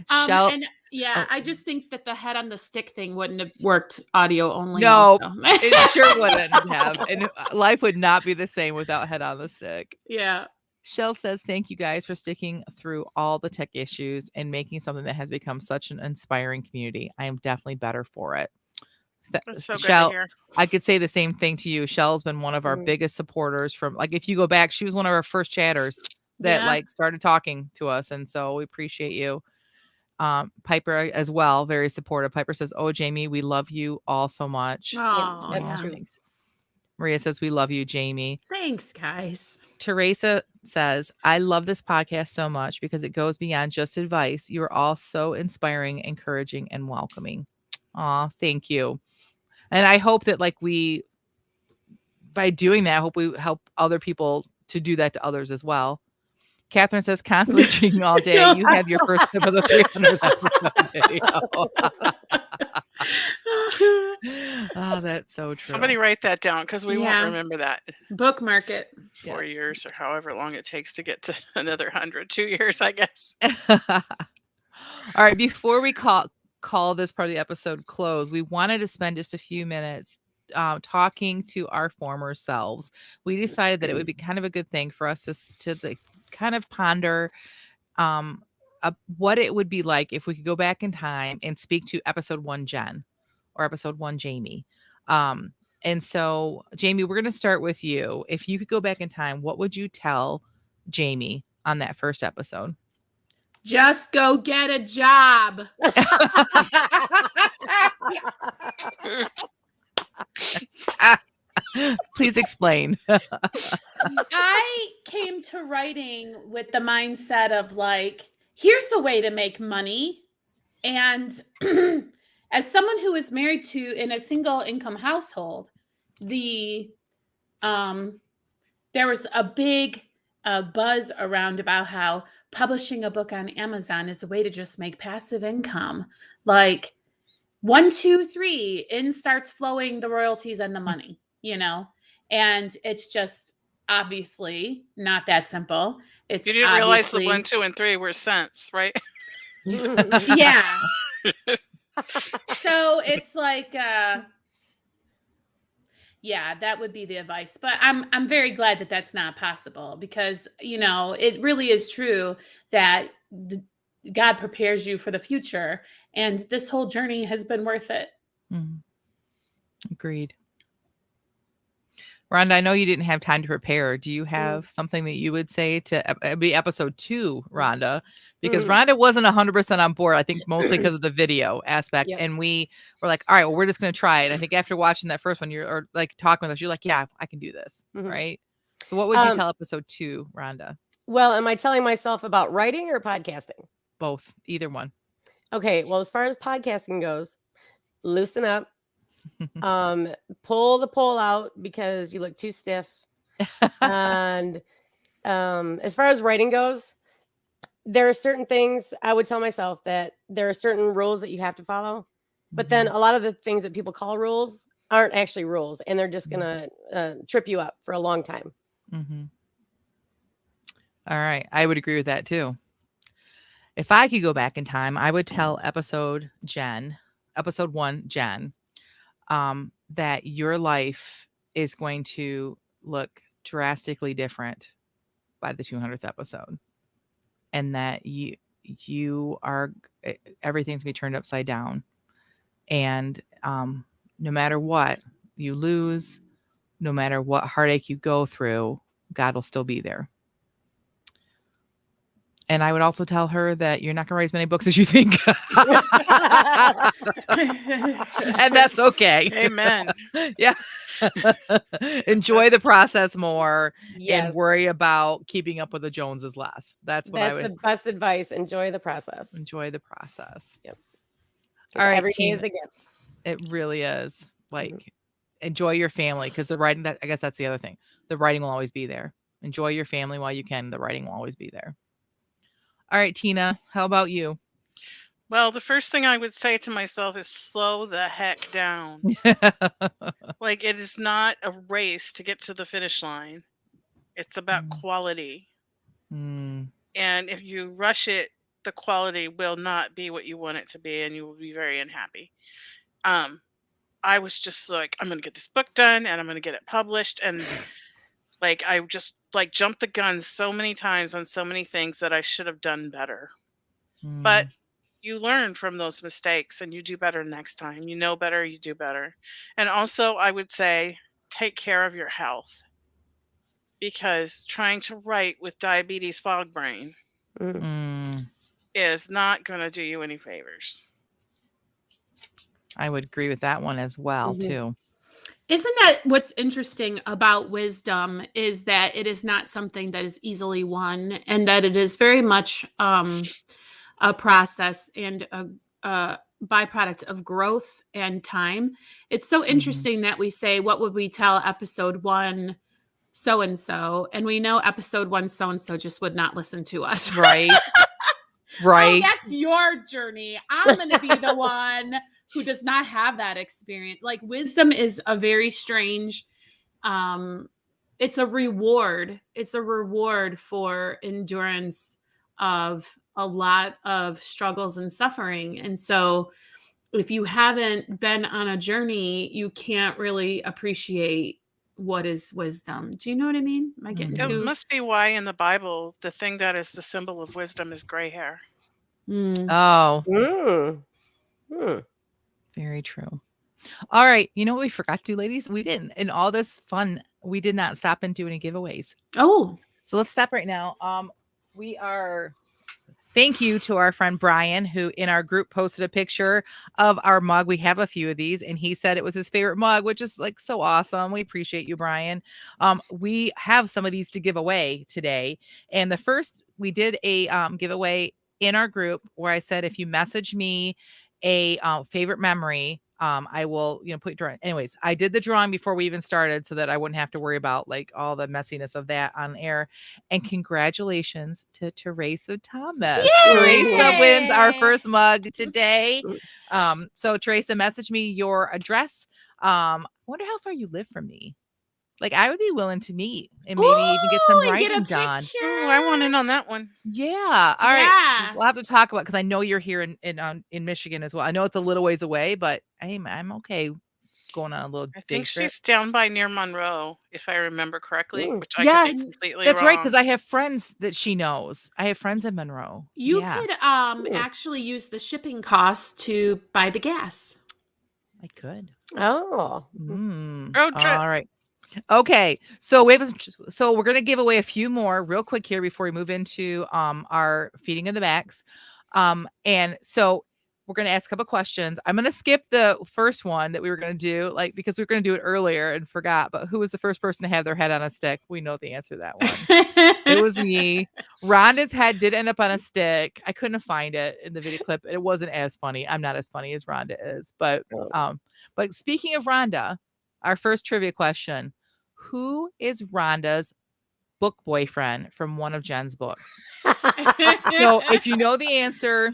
I just think that the head on the stick thing wouldn't have worked audio only. No, it sure wouldn't have. And life would not be the same without head on the stick. Yeah. Shell says, thank you guys for sticking through all the tech issues and making something that has become such an inspiring community. I am definitely better for it. That's so good Shell, to hear. I could say the same thing to you. Shell's been one of our biggest supporters from if you go back, she was one of our first chatters that started talking to us. And so we appreciate you. Piper as well, very supportive. Piper says, oh, Jamie, we love you all so much. Oh, That's true. Thanks. Maria says, we love you, Jamie. Thanks, guys. Teresa says, I love this podcast so much because it goes beyond just advice. You are all so inspiring, encouraging, and welcoming. Aw, thank you. And I hope that by doing that, I hope we help other people to do that to others as well. Catherine says, constantly drinking all day. You have your first tip of the 300 episode video. Oh, that's so true. Somebody write that down, because we won't remember that. Bookmark it. 4 years or however long it takes to get to another 100. 2 years, I guess. All right, before we call this part of the episode close, we wanted to spend just a few minutes talking to our former selves. We decided that it would be kind of a good thing for us to kind of ponder what it would be like if we could go back in time and speak to episode 1 Jen or episode 1 Jamie. And so, Jamie, we're going to start with you. If you could go back in time, what would you tell Jamie on that first episode? Just go get a job. Please explain. I came to writing with the mindset of like, here's a way to make money. And as someone who is married to in a single income household, there was a big buzz around about how publishing a book on Amazon is a way to just make passive income. Like 1, 2, 3, in starts flowing the royalties and the money, and it's just obviously not that simple. It's You didn't realize the 1, 2, and 3 were cents, right? Yeah. So it's like, yeah, that would be the advice. But I'm very glad that that's not possible because, it really is true that God prepares you for the future. And this whole journey has been worth it. Agreed. Rhonda, I know you didn't have time to prepare. Do you have something that you would say to be episode 2, Rhonda? Because Rhonda wasn't 100% on board, I think mostly because of the video aspect. Yep. And we were like, all right, well, we're just going to try it. I think after watching that first one, or like talking with us, you're like, yeah, I can do this. Right. So what would you tell episode 2, Rhonda? Well, am I telling myself about writing or podcasting? Both, either one. Okay. Well, as far as podcasting goes, loosen up. Pull the pole out because you look too stiff. And as far as writing goes, there are certain things I would tell myself that there are certain rules that you have to follow, but then a lot of the things that people call rules aren't actually rules, and they're just gonna trip you up for a long time. All right, I would agree with that too. If I could go back in time, I would tell episode 1 Jen, that your life is going to look drastically different by the 200th episode, and that you are, everything's gonna be turned upside down, and no matter what you lose, no matter what heartache you go through, God will still be there. And I would also tell her that you're not going to write as many books as you think. And that's okay. Amen. Yeah. Enjoy the process more and worry about keeping up with the Joneses less. That's the best advice. Enjoy the process. Enjoy the process. Yep. All right. Every day is a gift. It really is. Like, enjoy your family, because the writing, I guess that's the other thing. The writing will always be there. Enjoy your family while you can. The writing will always be there. All right, Tina, how about you? Well, the first thing I would say to myself is slow the heck down. Like, it is not a race to get to the finish line. It's about quality. And if you rush it, the quality will not be what you want it to be, and you will be very unhappy. I was just like, I'm going to get this book done, and I'm going to get it published. And like, I just jumped the gun so many times on so many things that I should have done better. But you learn from those mistakes and you do better next time. You know better, you do better. And also, I would say, take care of your health, because trying to write with diabetes fog brain is not going to do you any favors. I would agree with that one as well, too. Isn't that what's interesting about wisdom, is that it is not something that is easily won, and that it is very much a process and a byproduct of growth and time. It's so interesting that we say, what would we tell episode 1 so-and-so? And we know episode 1 so-and-so just would not listen to us. Right. Right. Oh, that's your journey. I'm going to be the one who does not have that experience. Like, wisdom is a very strange, it's a reward. It's a reward for endurance of a lot of struggles and suffering. And so if you haven't been on a journey, you can't really appreciate what is wisdom. Do you know what I mean? Am I getting It too? must be why in the Bible the thing that is the symbol of wisdom is gray hair. Oh, very true. All right. You know what we forgot to do, ladies? We didn't. In all this fun, we did not stop and do any giveaways. Oh. So let's stop right now. Thank you to our friend Brian, who in our group posted a picture of our mug. We have a few of these, and he said it was his favorite mug, which is like so awesome. We appreciate you, Brian. We have some of these to give away today. And the first, we did a giveaway in our group where I said, if you message me a favorite memory, I will, put drawing. Anyways, I did the drawing before we even started so that I wouldn't have to worry about like all the messiness of that on air. And congratulations to Teresa Thomas. Yay! Teresa wins our first mug today. So Teresa, message me your address. Wonder how far you live from me. Like I would be willing to meet and maybe even get some writing done. Oh, I want in on that one. Yeah. All right. We'll have to talk about because I know you're here in Michigan as well. I know it's a little ways away, but I'm okay going on a little I day think trip. she's down by near Monroe, if I remember correctly, which I Yes, could be completely that's right. wrong. Because I have friends that she knows. I have friends in Monroe. You Yeah, could actually use the shipping costs to buy the gas. I could. Oh. Road trip. All right. Okay, so we're gonna give away a few more real quick here before we move into our feeding of the backs. And so we're gonna ask a couple questions. I'm gonna skip the first one that we were gonna do, like because we were gonna do it earlier and forgot. But who was the first person to have their head on a stick? We know the answer to that one. It was me. Rhonda's head did end up on a stick. I couldn't find it in the video clip. It wasn't as funny. I'm not as funny as Rhonda is, but speaking of Rhonda, our first trivia question. Who is Rhonda's book boyfriend from one of Jen's books? So if you know the answer,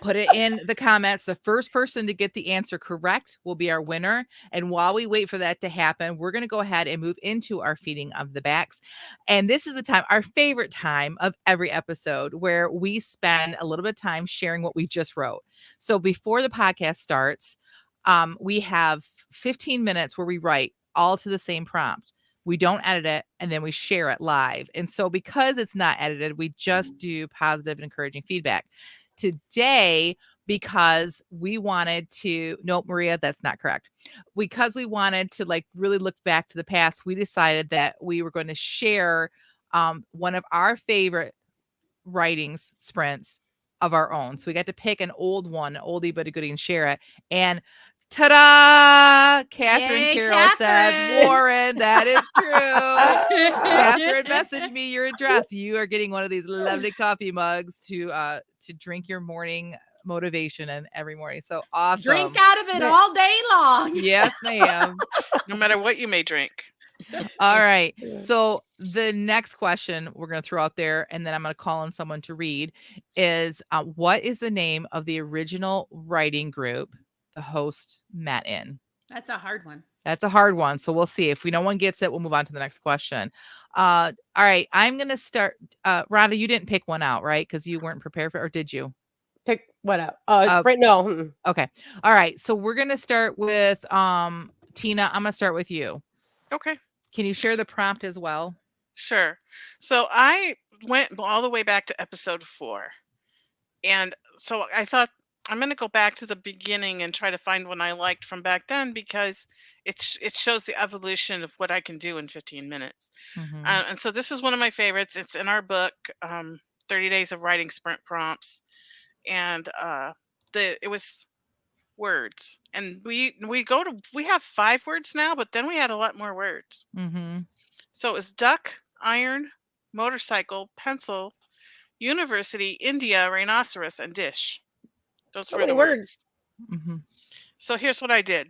put it in the comments. The first person to get the answer correct will be our winner. And while we wait for that to happen, we're going to go ahead and move into our feeding of the backs. And this is the time, our favorite time of every episode, where we spend a little bit of time sharing what we just wrote. So before the podcast starts, we have 15 minutes where we write all to the same prompt. We don't edit it, and then we share it live. And so because it's not edited, we just do positive and encouraging feedback. Today, because we wanted to, nope, Maria, that's not correct. Because we wanted to like really look back to the past, we decided that we were going to share one of our favorite writings sprints of our own. So we got to pick an old one, oldie but a goodie, and share it. And ta-da! Catherine Yay, Carroll says, Catherine. Warren, that is true. Catherine, message me your address. You are getting one of these lovely coffee mugs to drink your morning motivation and every morning. So awesome. Drink out of it all day long. Yes, ma'am. No matter what you may drink. All right. So the next question we're going to throw out there, and then I'm going to call on someone to read, is what is the name of the original writing group the host met in? That's a hard one. That's a hard one. So we'll see. If no one gets it, we'll move on to the next question. All right. I'm going to start. Rhonda, you didn't pick one out, right? Because you weren't prepared for it, or did you? Pick what up? Oh, it's right. No. Okay. All right. So we're going to start with Tina. I'm going to start with you. Okay. Can you share the prompt as well? Sure. So I went all the way back to episode 4. And so I thought I'm going to go back to the beginning and try to find one I liked from back then, because it shows the evolution of what I can do in 15 minutes. And so this is one of my favorites. It's in our book, 30 Days of Writing Sprint Prompts. And it was words. And we have 5 words now, but then we had a lot more words. So it was duck, iron, motorcycle, pencil, university, India, rhinoceros, and dish. Those were the words. So here's what I did.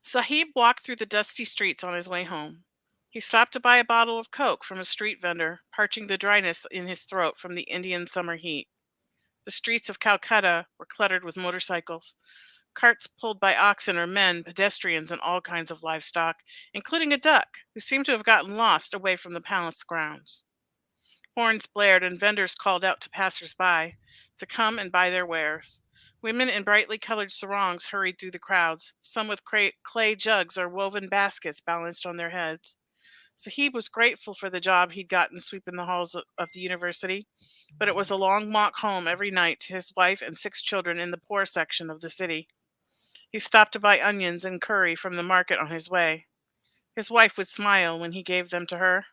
Sahib walked through the dusty streets on his way home. He stopped to buy a bottle of Coke from a street vendor, parching the dryness in his throat from the Indian summer heat. The streets of Calcutta were cluttered with motorcycles, carts pulled by oxen or men, pedestrians, and all kinds of livestock, including a duck who seemed to have gotten lost away from the palace grounds. Horns blared and vendors called out to passers-by to come and buy their wares. Women in brightly colored sarongs hurried through the crowds, some with clay jugs or woven baskets balanced on their heads. Sahib was grateful for the job he'd gotten sweeping the halls of the university, but it was a long walk home every night to his wife and 6 children in the poor section of the city. He stopped to buy onions and curry from the market on his way. His wife would smile when he gave them to her.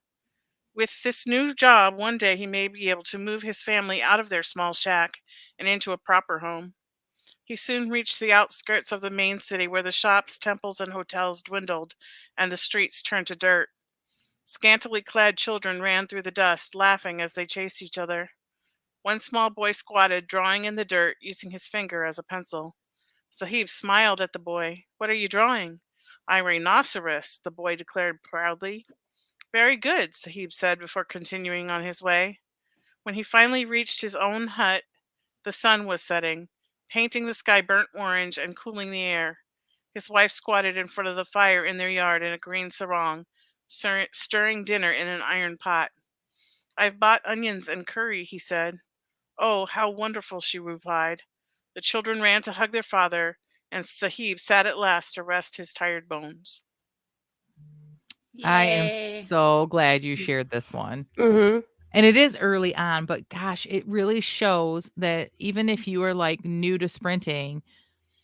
With this new job, one day he may be able to move his family out of their small shack and into a proper home. He soon reached the outskirts of the main city where the shops, temples, and hotels dwindled and the streets turned to dirt. Scantily clad children ran through the dust, laughing as they chased each other. One small boy squatted, drawing in the dirt, using his finger as a pencil. Sahib smiled at the boy. "What are you drawing?" "A rhinoceros," the boy declared proudly. "Very good," Sahib said before continuing on his way. When he finally reached his own hut, the sun was setting, painting the sky burnt orange and cooling the air. His wife squatted in front of the fire in their yard in a green sarong, stirring dinner in an iron pot. "I've bought onions and curry," he said. "Oh, how wonderful," she replied. The children ran to hug their father, and Sahib sat at last to rest his tired bones. I am Yay. so glad you shared this one. Mm-hmm. And it is early on, but gosh, it really shows that even if you are like new to sprinting,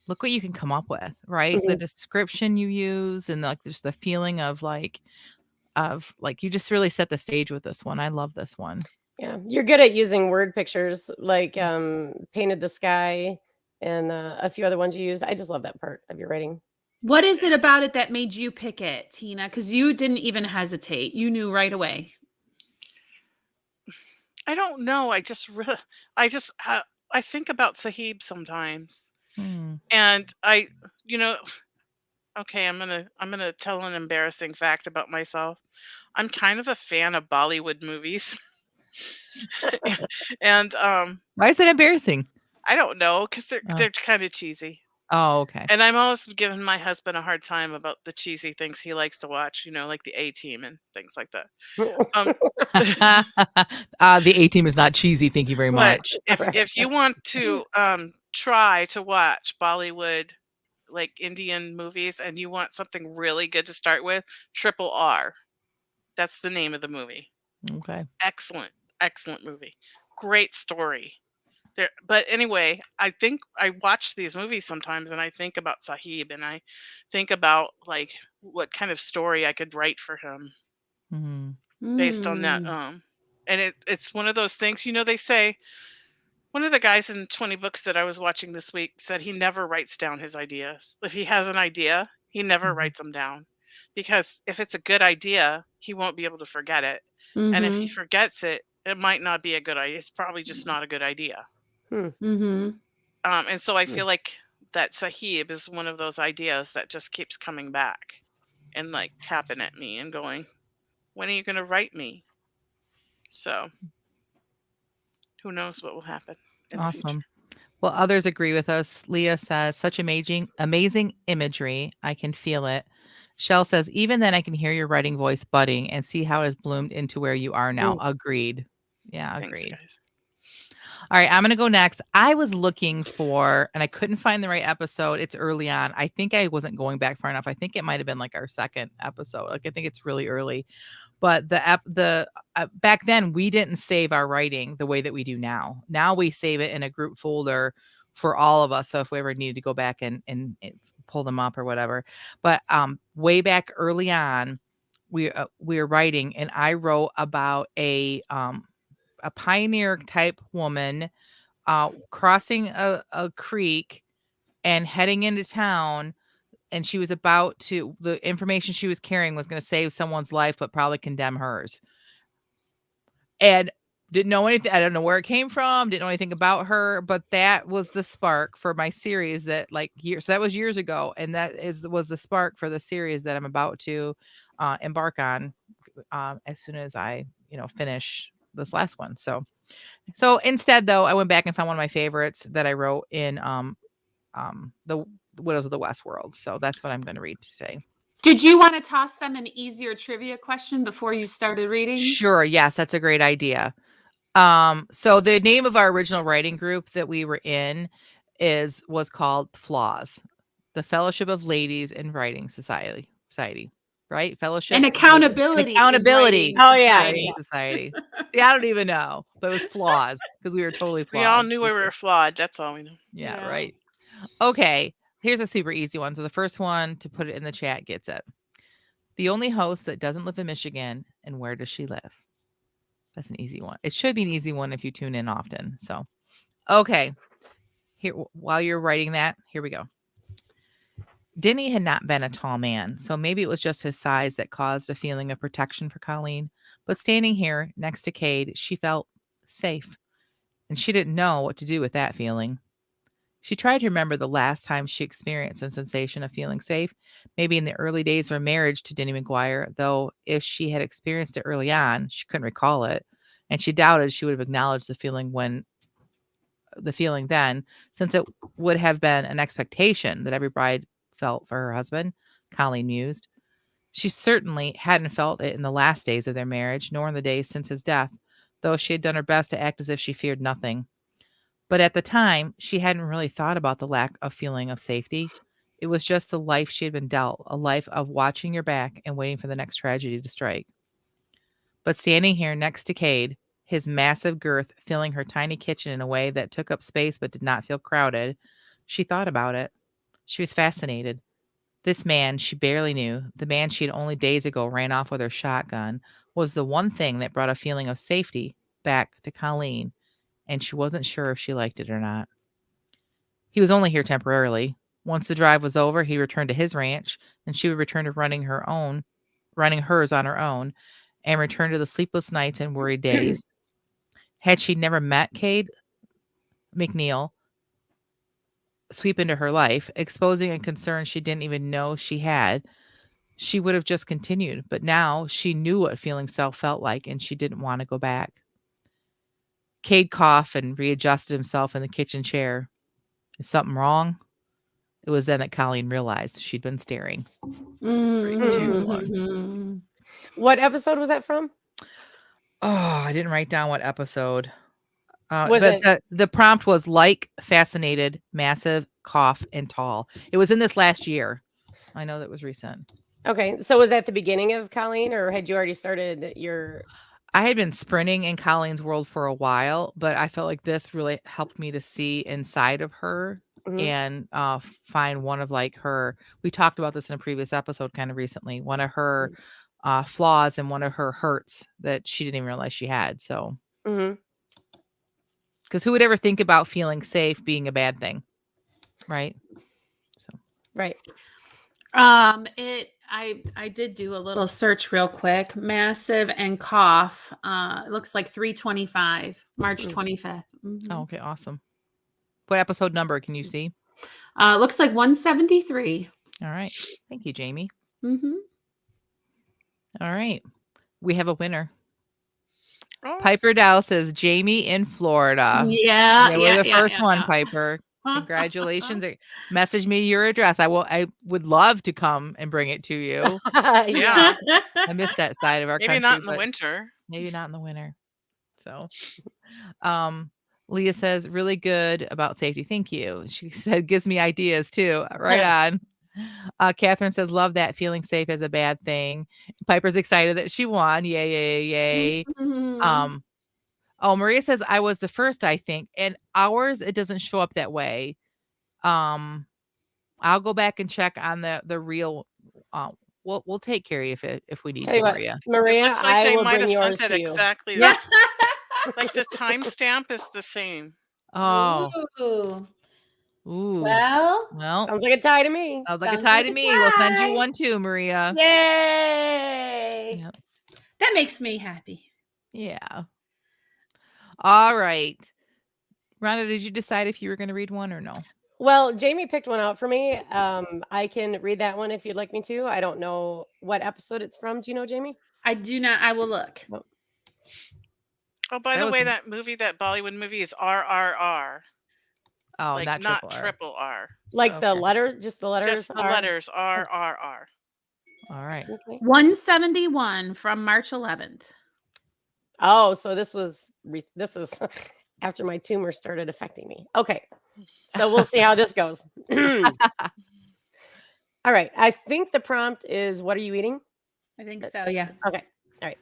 look what you can come up with, right? The Mhm. description you use and like just the feeling of you just really set the stage with this one. I love this one. Yeah, you're good at using word pictures like painted the sky and a few other ones you used. I just love that part of your writing. What is it about it that made you pick it, Tina? Because you didn't even hesitate. You knew right away. I don't know. I think about Sahib sometimes, Hmm. and you know, okay, I'm gonna tell an embarrassing fact about myself. I'm kind of a fan of Bollywood movies, and Why is that embarrassing? I don't know because Oh. they're kind of cheesy. Oh, okay. And I'm always giving my husband a hard time about the cheesy things he likes to watch, like the A-Team and things like that. Um, The A-Team is not cheesy. Thank you very but much. if you want to try to watch Bollywood like Indian movies and you want something really good to start with, Triple R. That's the name of the movie. Okay. Excellent, excellent movie. Great story. But anyway, I think I watch these movies sometimes and I think about Sahib and I think about like what kind of story I could write for him Mhm. based on that. And it's one of those things, they say one of the guys in 20 books that I was watching this week said he never writes down his ideas. If he has an idea, he never Mhm. writes them down because if it's a good idea, he won't be able to forget it. And if he Mm-hmm. forgets it, it might not be a good idea. It's probably just not a good idea. Mm-hmm. And so I feel like that Sahib is one of those ideas that just keeps coming back and like tapping at me and going, "When are you going to write me?" So who knows what will happen in the future. Awesome. Well, others agree with us. Leah says, such amazing imagery. I can feel it. Shell says, even then I can hear your writing voice budding and see how it has bloomed into where you are now. Agreed. Yeah, Thanks, agreed. guys. All right, I'm going to go next. I was looking for, and I couldn't find the right episode. It's early on. I think I wasn't going back far enough. I think it might have been like our second episode. Like I think it's really early. But back then we didn't save our writing the way that we do now. Now we save it in a group folder for all of us. So if we ever needed to go back and pull them up or whatever. But way back early on, we were writing, and I wrote about a pioneer type woman crossing a creek and heading into town, and she was the information she was carrying was going to save someone's life but probably condemn hers, and didn't know anything. I don't know where it came from, didn't know anything about her, but that was the spark for my series that so that was years ago, and was the spark for the series that I'm about to embark on as soon as I finish this last one. So instead, though, I went back and found one of my favorites that I wrote in the Widows of the West World. So that's what I'm going to read today. Did you want to toss them an easier trivia question before you started reading? Sure. Yes, that's a great idea. So the name of our original writing group that we were in was called Flaws, the Fellowship of Ladies in Writing Society, right? Fellowship And of Ladies- accountability. in accountability. writing Oh, yeah, society. yeah. Society. See, I don't even know, but it was Flaws because we were totally flawed. We all knew we were flawed. That's all we know. Yeah, Yeah. right. Okay, here's a super easy one. So the first one to put it in the chat gets it. The only host that doesn't live in Michigan, and where does she live? That's an easy one. It should be an easy one if you tune in often. So, okay. Here, while you're writing that, here we go. Denny had not been a tall man, so maybe it was just his size that caused a feeling of protection for Colleen. But standing here next to Cade, she felt safe, and she didn't know what to do with that feeling. She tried to remember the last time she experienced a sensation of feeling safe, maybe in the early days of her marriage to Denny McGuire, though if she had experienced it early on, she couldn't recall it, and she doubted she would have acknowledged the feeling then, since it would have been an expectation that every bride felt for her husband, Colleen mused. She certainly hadn't felt it in the last days of their marriage, nor in the days since his death, though she had done her best to act as if she feared nothing. But at the time, she hadn't really thought about the lack of feeling of safety. It was just the life she had been dealt, a life of watching your back and waiting for the next tragedy to strike. But standing here next to Cade, his massive girth filling her tiny kitchen in a way that took up space but did not feel crowded, she thought about it. She was fascinated. This man she barely knew, the man she had only days ago ran off with her shotgun, was the one thing that brought a feeling of safety back to Colleen, and she wasn't sure if she liked it or not. He was only here temporarily. Once the drive was over, he returned to his ranch, and she would return to running hers on her own, and return to the sleepless nights and worried days. Had she never met Cade McNeil sweep into her life, exposing a concern she didn't even know she had, she would have just continued. But now she knew what feeling self felt like, and she didn't want to go back. Cade coughed and readjusted himself in the kitchen chair. Is something wrong? It was then that Colleen realized she'd been staring. 3, 2, 1. What episode was that from? Oh, I didn't write down what episode. Was but it? the prompt was like, fascinated, massive, cough, and tall. It was in this last year. I know that was recent. Okay, so was that the beginning of Colleen, or had you already started your? I had been sprinting in Colleen's world for a while, but I felt like this really helped me to see inside of her and find one of like her. We talked about this in a previous episode kind of recently. One of her flaws and one of her hurts that she didn't even realize she had. So, because who would ever think about feeling safe being a bad thing, right? So, right. I did do a little search real quick. Massive and cough. It looks like 325, March 25th. Oh, okay, awesome. What episode number can you see? Looks like 173. All right. Thank you, Jamie. All right. We have a winner. Oh. Piper Dow says Jamie in Florida. We're the first one, Piper. Congratulations. Message me your address. I would love to come and bring it to you. Yeah. I miss that side of our country. Maybe not in the winter. Maybe not in the winter. So Leah says, really good about safety. Thank you. She said, gives me ideas too. Right on. Catherine says, love that feeling safe is a bad thing. Piper's excited that she won. Yay. Maria says, I was the first, I think. And ours, it doesn't show up that way. I'll go back and check on the real. We'll take care of you if we need to, Maria. Maria, it looks like I they will might bring have yours sent to it you. exactly. Like the timestamp is the same. Oh. Ooh. Well, sounds like a tie to me. Sounds like a tie to me. We'll send you one too, Maria. Yay! Yep. That makes me happy. Yeah. All right. Rhonda, did you decide if you were going to read one or no? Well, Jamie picked one out for me. I can read that one if you'd like me to. I don't know what episode it's from. Do you know, Jamie? I do not. I will look. Oh, by the way, that Bollywood movie is RRR. Oh, like not triple R. Like the letters, just the letters? Just the letters RRR. All right. Okay. 171 from March 11th. Oh, so this was this is after my tumor started affecting me. Okay. So we'll see how this goes. All right. I think the prompt is, what are you eating? I think so. Yeah. Okay. All right.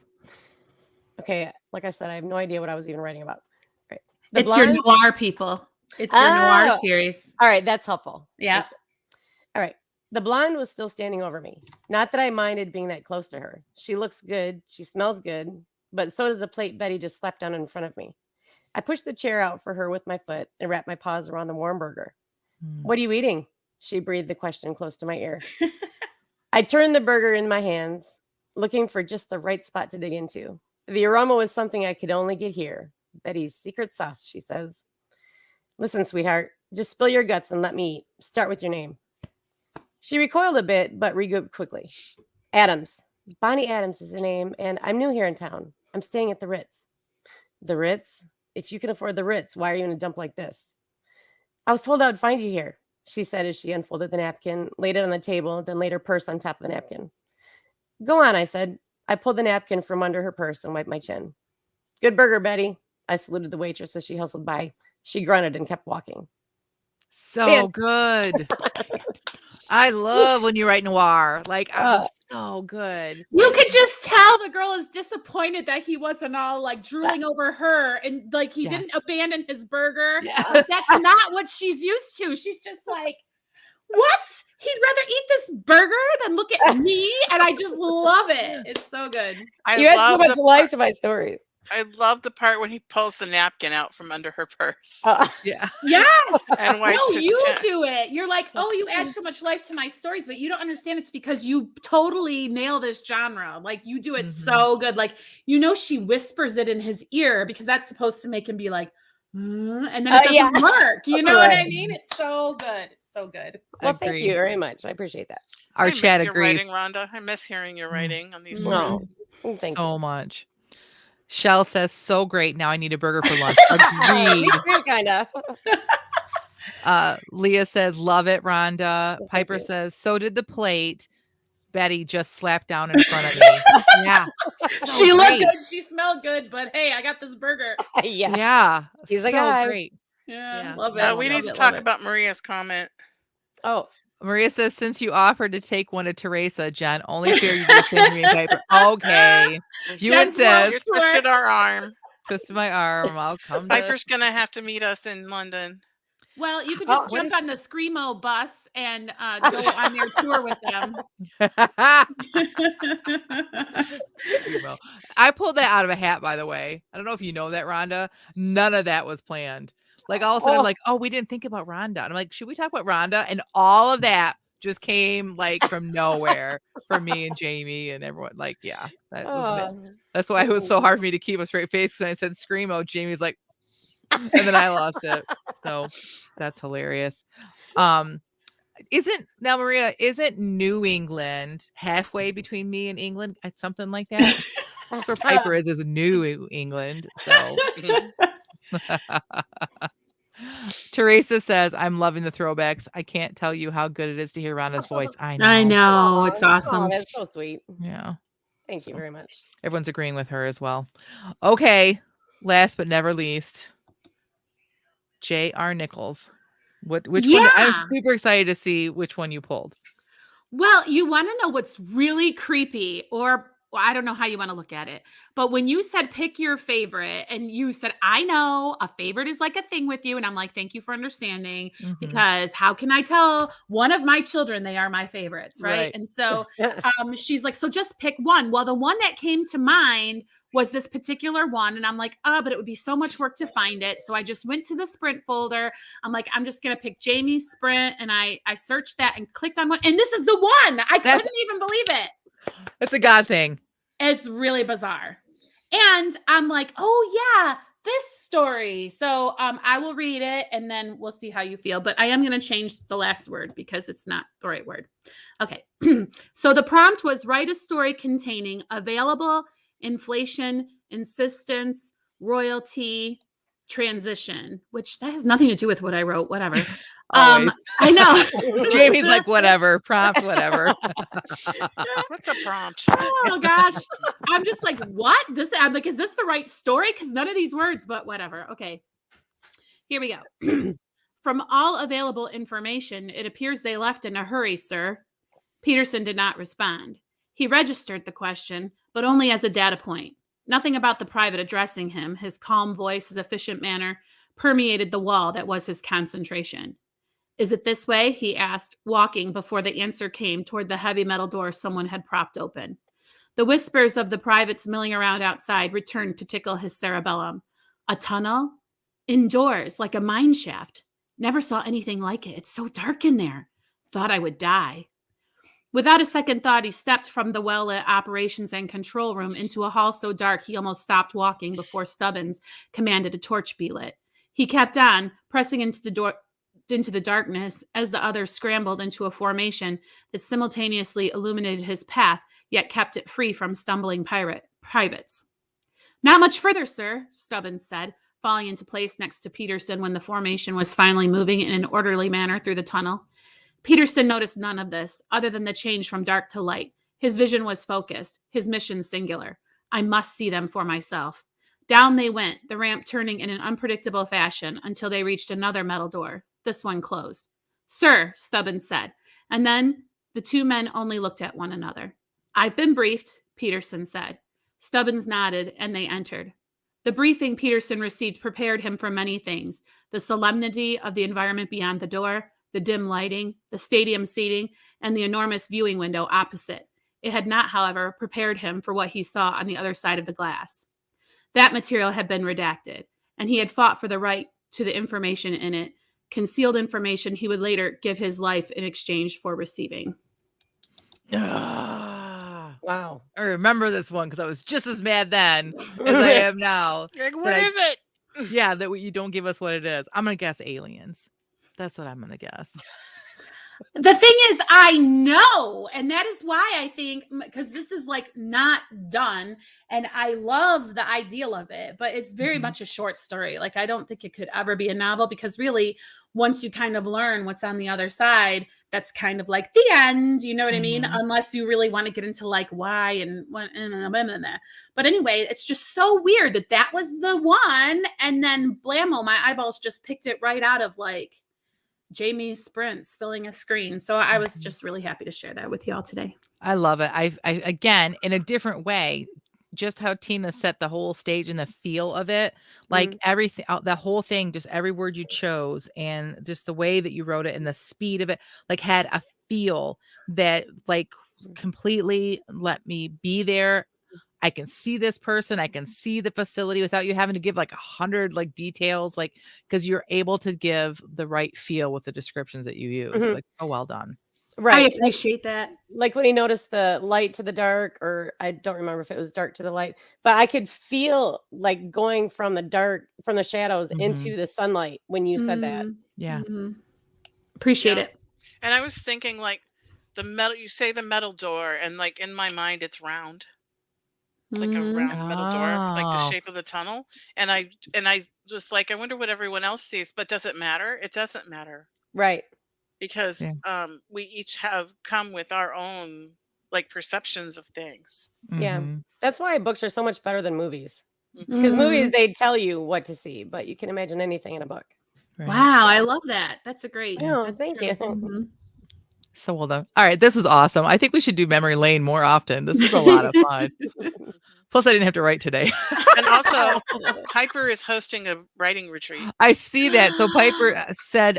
Okay. Like I said, I have no idea what I was even writing about. All right. The It's your blonde- noir, people. It's your noir Oh. series. All right. That's helpful. Yeah. Thank you. All right. The blonde was still standing over me. Not that I minded being that close to her. She looks good. She smells good. But so does the plate Betty just slapped down in front of me. I pushed the chair out for her with my foot and wrapped my paws around the warm burger. What are you eating? She breathed the question close to my ear. I turned the burger in my hands, looking for just the right spot to dig into. The aroma was something I could only get here. Betty's secret sauce, she says. Listen, sweetheart, just spill your guts and let me eat. Start with your name. She recoiled a bit, but regrouped quickly. Adams. Bonnie Adams is the name, and I'm new here in town. I'm staying at the Ritz. The Ritz? If you can afford the Ritz, why are you in a dump like this? I was told I would find you here, she said as she unfolded the napkin, laid it on the table, then laid her purse on top of the napkin. Go on, I said. I pulled the napkin from under her purse and wiped my chin. Good burger, Betty. I saluted the waitress as she hustled by. She grunted and kept walking. So good. I love when you write noir. Like, so good. You could just tell the girl is disappointed that he wasn't all like drooling over her and like he didn't abandon his burger. Yes. That's not what she's used to. She's just like, what? He'd rather eat this burger than look at me. And I just love it. It's so good. You had so much life to my stories. I love the part when he pulls the napkin out from under her purse. Yeah. Yes. And wipes No, his you chin. do it. You're like, oh, you add so much life to my stories, but you don't understand. It's because you totally nail this genre. Like you do it so good. Like, she whispers it in his ear because that's supposed to make him be like, and then it doesn't work. You know what I mean? It's so good. It's so good. Well, thank you very much. I appreciate that. Our chat your agrees. writing, Rhonda. I miss hearing your writing on these No, stories. thank so you. much. Shell says, so great. Now I need a burger for lunch. Agreed. Me too, kind of. Leah says, love it, Rhonda. Piper says, so did the plate. Betty just slapped down in front of me. Yeah. So She looked great. good. She smelled good, but hey, I got this burger. Yeah. He's so a guy. great. Yeah. Love it. We need to talk about Maria's comment. Oh. Maria says, since you offered to take one to Teresa, Jen, only fair you did send me and Piper. Okay. Ewan says, you twisted our arm. Twisted my arm. I'll come. Piper's going to have to meet us in London. Well, you could just jump on the Screamo bus and go on their tour with them. I pulled that out of a hat, by the way. I don't know if you know that, Rhonda. None of that was planned. Like all of a sudden, I'm like, oh, we didn't think about Rhonda. And I'm like, should we talk about Rhonda? And all of that just came like from nowhere for me and Jamie and everyone. Like, yeah, that was it. That's why it was so hard for me to keep a straight face. Because I said Screamo, Jamie's like, and then I lost it. So that's hilarious. Isn't New England halfway between me and England? Something like that. That's where Piper is New England. So Teresa says, I'm loving the throwbacks. I can't tell you how good it is to hear Rhonda's voice. I know. It's awesome. That's so sweet. Yeah. Thank you very much. Everyone's agreeing with her as well. Okay. Last but never least, J.R. Nichols. Which one? I'm super excited to see which one you pulled. Well, you want to know what's really creepy, or I don't know how you want to look at it, but when you said pick your favorite and you said, I know a favorite is like a thing with you. And I'm like, thank you for understanding, because how can I tell one of my children they are my favorites, right? And so she's like, so just pick one. Well, the one that came to mind was this particular one. And I'm like, but it would be so much work to find it. So I just went to the Sprint folder. I'm like, I'm just going to pick Jamie's Sprint. And I searched that and clicked on one. And this is the one. I couldn't even believe it. It's a God thing. It's really bizarre. And I'm like, oh yeah, this story. So I will read it and then we'll see how you feel. But I am going to change the last word because it's not the right word. Okay. So the prompt was write a story containing available, inflation, insistence, royalty, transition, which that has nothing to do with what I wrote, whatever. I know. Jamie's like, whatever, prompt, whatever. What's a prompt? Oh gosh. I'm just like, what? I'm like, is this the right story? Because none of these words, but whatever. Okay. Here we go. From all available information, it appears they left in a hurry, sir. Peterson did not respond. He registered the question, but only as a data point. Nothing about the private addressing him, his calm voice, his efficient manner, permeated the wall that was his concentration. Is it this way? He asked, walking before the answer came toward the heavy metal door someone had propped open. The whispers of the privates milling around outside returned to tickle his cerebellum. A tunnel? Indoors, like a mine shaft. Never saw anything like it. It's so dark in there. Thought I would die. Without a second thought, he stepped from the well-lit operations and control room into a hall so dark he almost stopped walking before Stubbins commanded a torch be lit. He kept on, pressing into the darkness as the others scrambled into a formation that simultaneously illuminated his path, yet kept it free from stumbling privates. Not much further, sir, Stubbins said, falling into place next to Peterson when the formation was finally moving in an orderly manner through the tunnel. Peterson noticed none of this, other than the change from dark to light. His vision was focused, his mission singular. I must see them for myself. Down they went, the ramp turning in an unpredictable fashion until they reached another metal door. This one closed. Sir, Stubbins said, and then the two men only looked at one another. I've been briefed, Peterson said. Stubbins nodded, and they entered. The briefing Peterson received prepared him for many things: the solemnity of the environment beyond the door, the dim lighting, the stadium seating, and the enormous viewing window opposite. It had not, however, prepared him for what he saw on the other side of the glass. That material had been redacted, and he had fought for the right to the information in it, concealed information he would later give his life in exchange for receiving. Wow. I remember this one because I was just as mad then as I am now. Like, what is it? Yeah, that you don't give us what it is. I'm going to guess aliens. That's what I'm going to guess. The thing is, I know, and that is why I think, because this is like not done, and I love the ideal of it, but it's very much a short story. Like, I don't think it could ever be a novel, because really, once you kind of learn what's on the other side, that's kind of like the end, you know what I mean? Unless you really want to get into like why and what, but anyway, it's just so weird that was the one, and then blammo, my eyeballs just picked it right out of like Jamie's sprints filling a screen. So I was just really happy to share that with y'all today. I love it. I again, in a different way, just how Tina set the whole stage and the feel of it, like everything, the whole thing, just every word you chose and just the way that you wrote it and the speed of it, like had a feel that like completely let me be there. I can see this person. I can see the facility without you having to give like 100 like details, like, because you're able to give the right feel with the descriptions that you use. Like, oh, well done. Right. I appreciate that. Like when he noticed the light to the dark, or I don't remember if it was dark to the light, but I could feel like going from the shadows into the sunlight when you said that. Yeah. Appreciate it. And I was thinking like you say the metal door, and like in my mind it's round. Like a round metal door, like the shape of the tunnel. And I just like, I wonder what everyone else sees, but does it matter? It doesn't matter. Right. Because we each have come with our own like perceptions of things. Yeah. That's why books are so much better than movies. Because movies, they tell you what to see, but you can imagine anything in a book. Right. Wow, I love that. That's a great. Oh, thank you. So well done. All right, this was awesome. I think we should do Memory Lane more often. This was a lot of fun. Plus, I didn't have to write today. And also, Piper is hosting a writing retreat. I see that. So Piper said,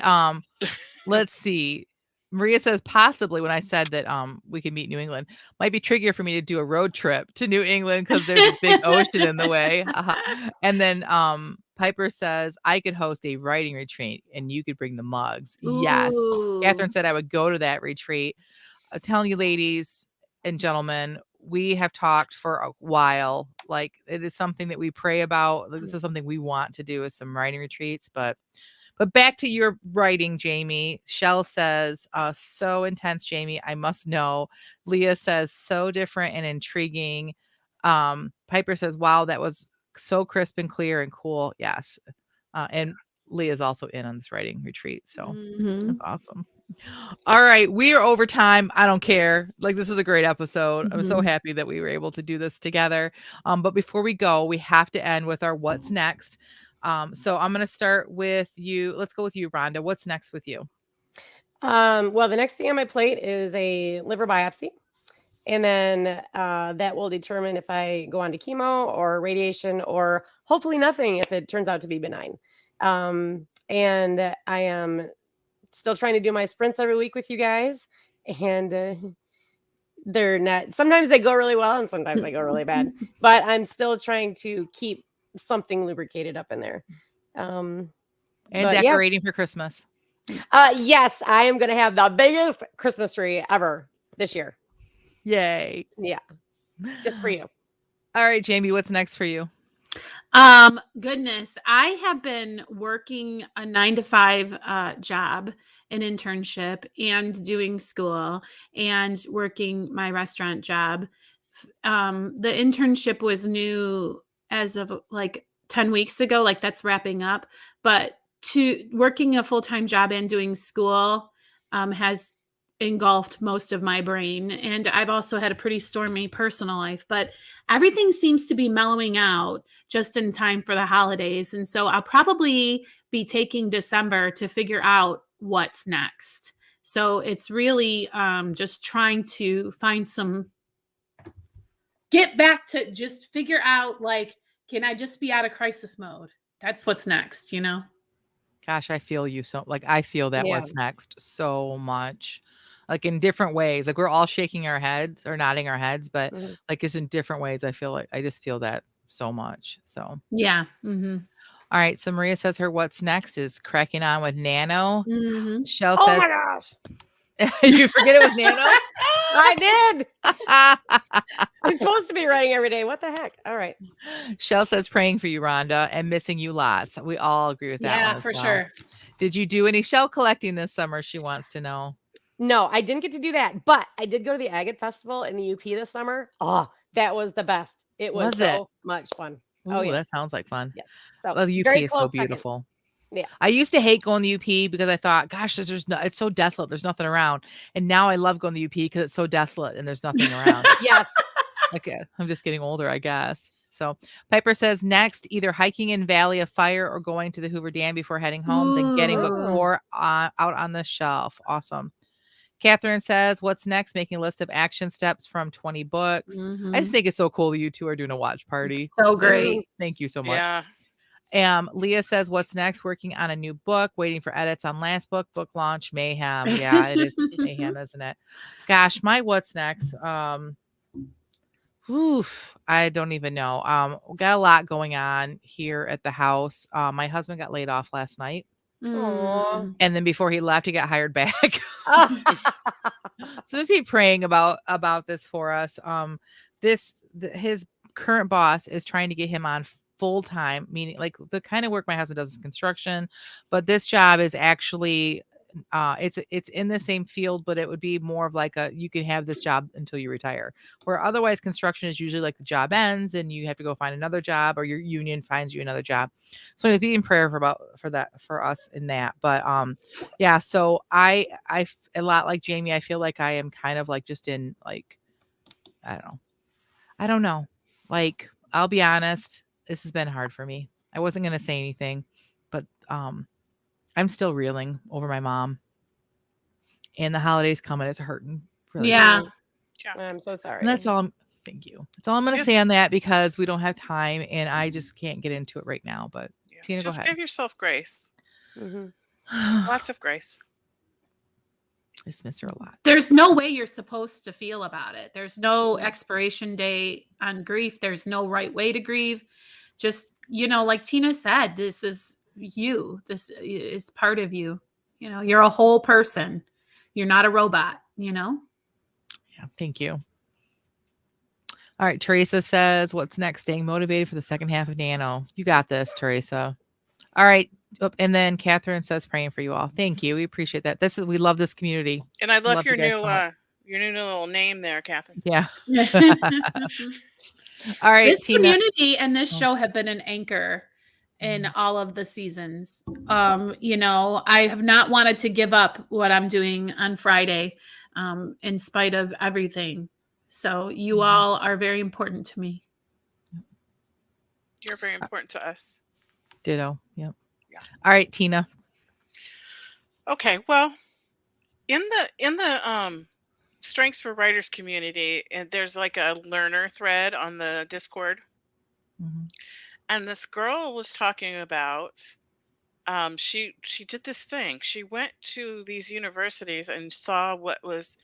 let's see. Maria says possibly when I said that we could meet New England, might be trickier for me to do a road trip to New England because there's a big ocean in the way. And then Piper says I could host a writing retreat and you could bring the mugs. Ooh. Yes. Catherine said I would go to that retreat. I'm telling you, ladies and gentlemen, we have talked for a while. Like, it is something that we pray about. This is something we want to do, is some writing retreats. But back to your writing, Jamie. Shell says, so intense, Jamie. I must know. Leah says, so different and intriguing. Piper says, wow, that was so crisp and clear and cool. Yes. And Leah's also in on this writing retreat. So that's awesome. All right, we are over time. I don't care. Like, this was a great episode. I'm so Mhm. happy that we were able to do this together. But before we go, we have to end with our what's next. So I'm gonna start with you. Let's go with you, Rhonda. What's next with you? Well, the next thing on my plate is a liver biopsy. And then that will determine if I go on to chemo or radiation or hopefully nothing if it turns out to be benign. And I am still trying to do my sprints every week with you guys. And they're not, sometimes they go really well and sometimes they go really bad. But I'm still trying to keep something lubricated up in there. And But yeah. decorating for Christmas. Yes, I am going to have the biggest Christmas tree ever this year. Yay. Yeah. Just for you. All right, Jamie, what's next for you? Goodness, I have been working a 9 to 5 job, an internship, and doing school and working my restaurant job. The internship was new as of like 10 weeks ago, like that's wrapping up. But to working a full-time job and doing school has engulfed most of my brain. And I've also had a pretty stormy personal life, but everything seems to be mellowing out just in time for the holidays. And so I'll probably be taking December to figure out what's next. So it's really just trying to find get back to just figure out, like, can I just be out of crisis mode? That's what's next, you know? Gosh, I feel you so like I feel that Yeah. what's next so much. Like in different ways. Like we're all shaking our heads or nodding our heads, but Mhm. like it's in different ways. I feel like I just feel that so much. So Yeah. Mm-hmm. all right. So Maria says her what's next is cracking on with Nano. Mm-hmm. Shell Oh says my gosh. you forget it was Nano? I did. I'm supposed to be writing every day. What the heck? All right. Shell says praying for you, Rhonda, and missing you lots. We all agree with that one. Yeah, as for well. sure. Did you do any shell collecting this summer? She wants to know. No, I didn't get to do that, but I did go to the Agate Festival in the UP this summer. Oh, that was the best. It was Was it? so much fun. Ooh, Oh, that yes. sounds like fun. Yeah. So Well, the UP very is so close second. beautiful. Yeah. I used to hate going to UP because I thought, gosh, there's no, it's so desolate. There's nothing around. And now I love going to UP because it's so desolate and there's nothing around. Yes. Okay, I'm just getting older, I guess. So Piper says next, either hiking in Valley of Fire or going to the Hoover Dam before heading home, then getting book Ooh. 4 out on the shelf. Awesome. Catherine says, what's next? Making a list of action steps from 20 books. I just Mhm. think it's so cool that you two are doing a watch party. It's so great. Thank you so much. Yeah. Leah says, what's next? Working on a new book, waiting for edits on last book launch, mayhem. Yeah, it is mayhem, isn't it? Gosh, my what's next? I don't even know. Got a lot going on here at the house. My husband got laid off last night. Aw. And then before he left, he got hired back. Ah. So just keep praying about this for us. His current boss is trying to get him on full time, meaning like the kind of work my husband does is construction, but this job is actually it's in the same field, but it would be more of like you can have this job until you retire, where otherwise construction is usually like the job ends and you have to go find another job or your union finds you another job. So if you in prayer for us in that. But yeah, so I a lot like Jamie, I feel like I am kind of like just in like I don't know. Like I'll be honest, this has been hard for me. I wasn't gonna say anything, but I'm still reeling over my mom. And the holidays coming, it's hurting. Really. Yeah. I'm so sorry. And that's all thank you. That's all I'm gonna say on that because we don't have time and I just can't get into it right now. But Tina, Just go ahead. give yourself grace. Mhm. Lots of grace. I just miss her a lot. There's no way you're supposed to feel about it. There's no expiration date on grief. There's no right way to grieve. Just, like Tina said, this is you. This is part of you. You're a whole person. You're not a robot, Yeah, thank you. All right, Teresa says, what's next? Staying motivated for the second half of Nano. You got this, Teresa. All right. And then Catherine says, praying for you all. Thank you. We appreciate that. We love this community. And I love your you guys new so much. your new little name there, Catherine. Yeah. All right, This Tina. community and this show have been an anchor in all of the seasons. I have not wanted to give up what I'm doing on Friday, in spite of everything. So you all are very important to me. You're very important to us. Ditto. Yep. Yeah. All right, Tina. Okay, well, in the Strengths for Writers community, and there's like a learner thread on the Discord, and this girl was talking about she did this thing. She went to these universities and saw what was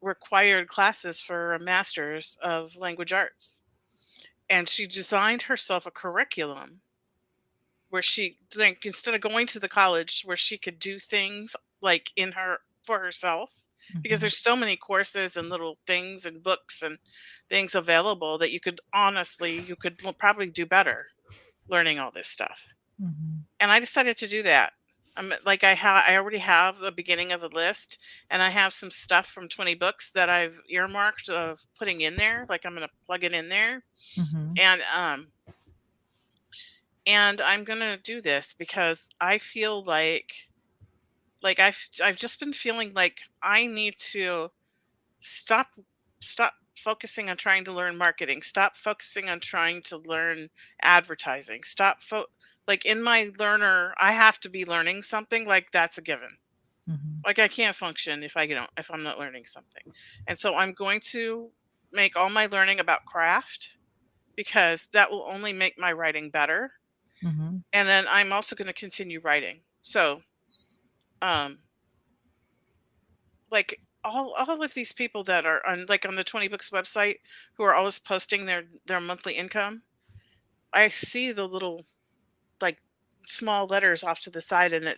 required classes for a master's of language arts, and she designed herself a curriculum where she, like, instead of going to the college, where she could do things like for herself, because there's so many courses and little things and books and things available that you could probably do better learning all this stuff. And I decided to do that. I already have the beginning of a list, and I have some stuff from 20 books that I've earmarked of putting in there. Like, I'm going to plug it in there. And I'm going to do this because I feel like I've just been feeling like I need to stop focusing on trying to learn marketing, stop focusing on trying to learn advertising, like, in my learner, I have to be learning something. Like, that's a given. Like, I can't function if I'm not learning something. And so I'm going to make all my learning about craft, because that will only make my writing better. And then I'm also going to continue writing. So like, all of these people that are on the 20 books website, who are always posting their monthly income, I see the little, like, small letters off to the side, and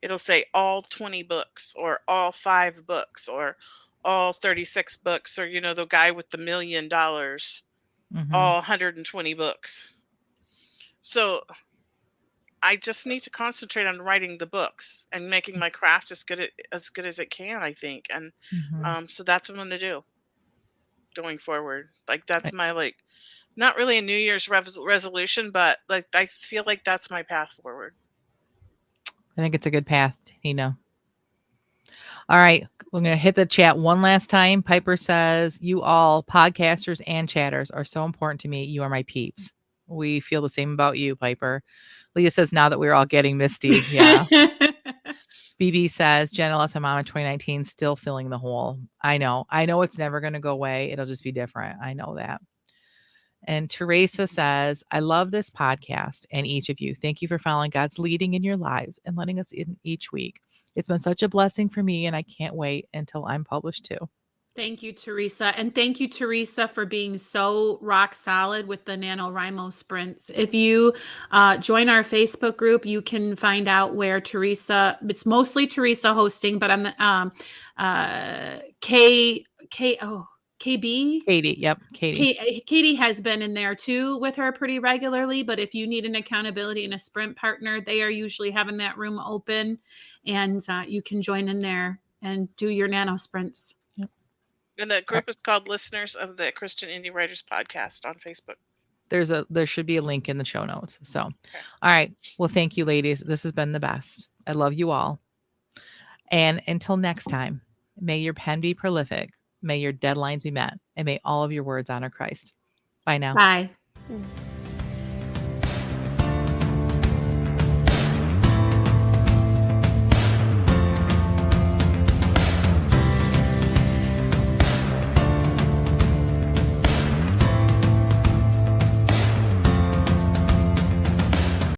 it'll say all 20 books, or all 5 books, or all 36 books, or the guy with the $1 million, all 120 books. So I just need to concentrate on writing the books and making my craft as good as it can, I think. And so that's what I'm going to do going forward. Like, that's my, not really a New Year's resolution, but like, I feel like that's my path forward. I think it's a good path, Tina. All right. We're going to hit the chat one last time. Piper says, you all podcasters and chatters are so important to me. You are my peeps. We feel the same about you, Piper. Leah says, now that we're all getting misty. Yeah. BB says, Jenna, I'm mom in 2019, still filling the hole. I know it's never going to go away. It'll just be different. I know that. And Teresa says, I love this podcast and each of you. Thank you for following God's leading in your lives and letting us in each week. It's been such a blessing for me, and I can't wait until I'm published too. Thank you, Teresa. And thank you, Teresa, for being so rock solid with the NaNoWriMo sprints. If you join our Facebook group, you can find out where it's mostly Teresa hosting, but I'm KB? Katie. Yep. Katie has been in there too with her pretty regularly, but if you need an accountability and a sprint partner, they are usually having that room open, and you can join in there and do your nano sprints. Yep. And the group is called Listeners of the Christian Indie Writers Podcast on Facebook. There should be a link in the show notes. So, All right. Well, thank you, ladies. This has been the best. I love you all. And until next time, may your pen be prolific. May your deadlines be met, and may all of your words honor Christ. Bye now. Bye.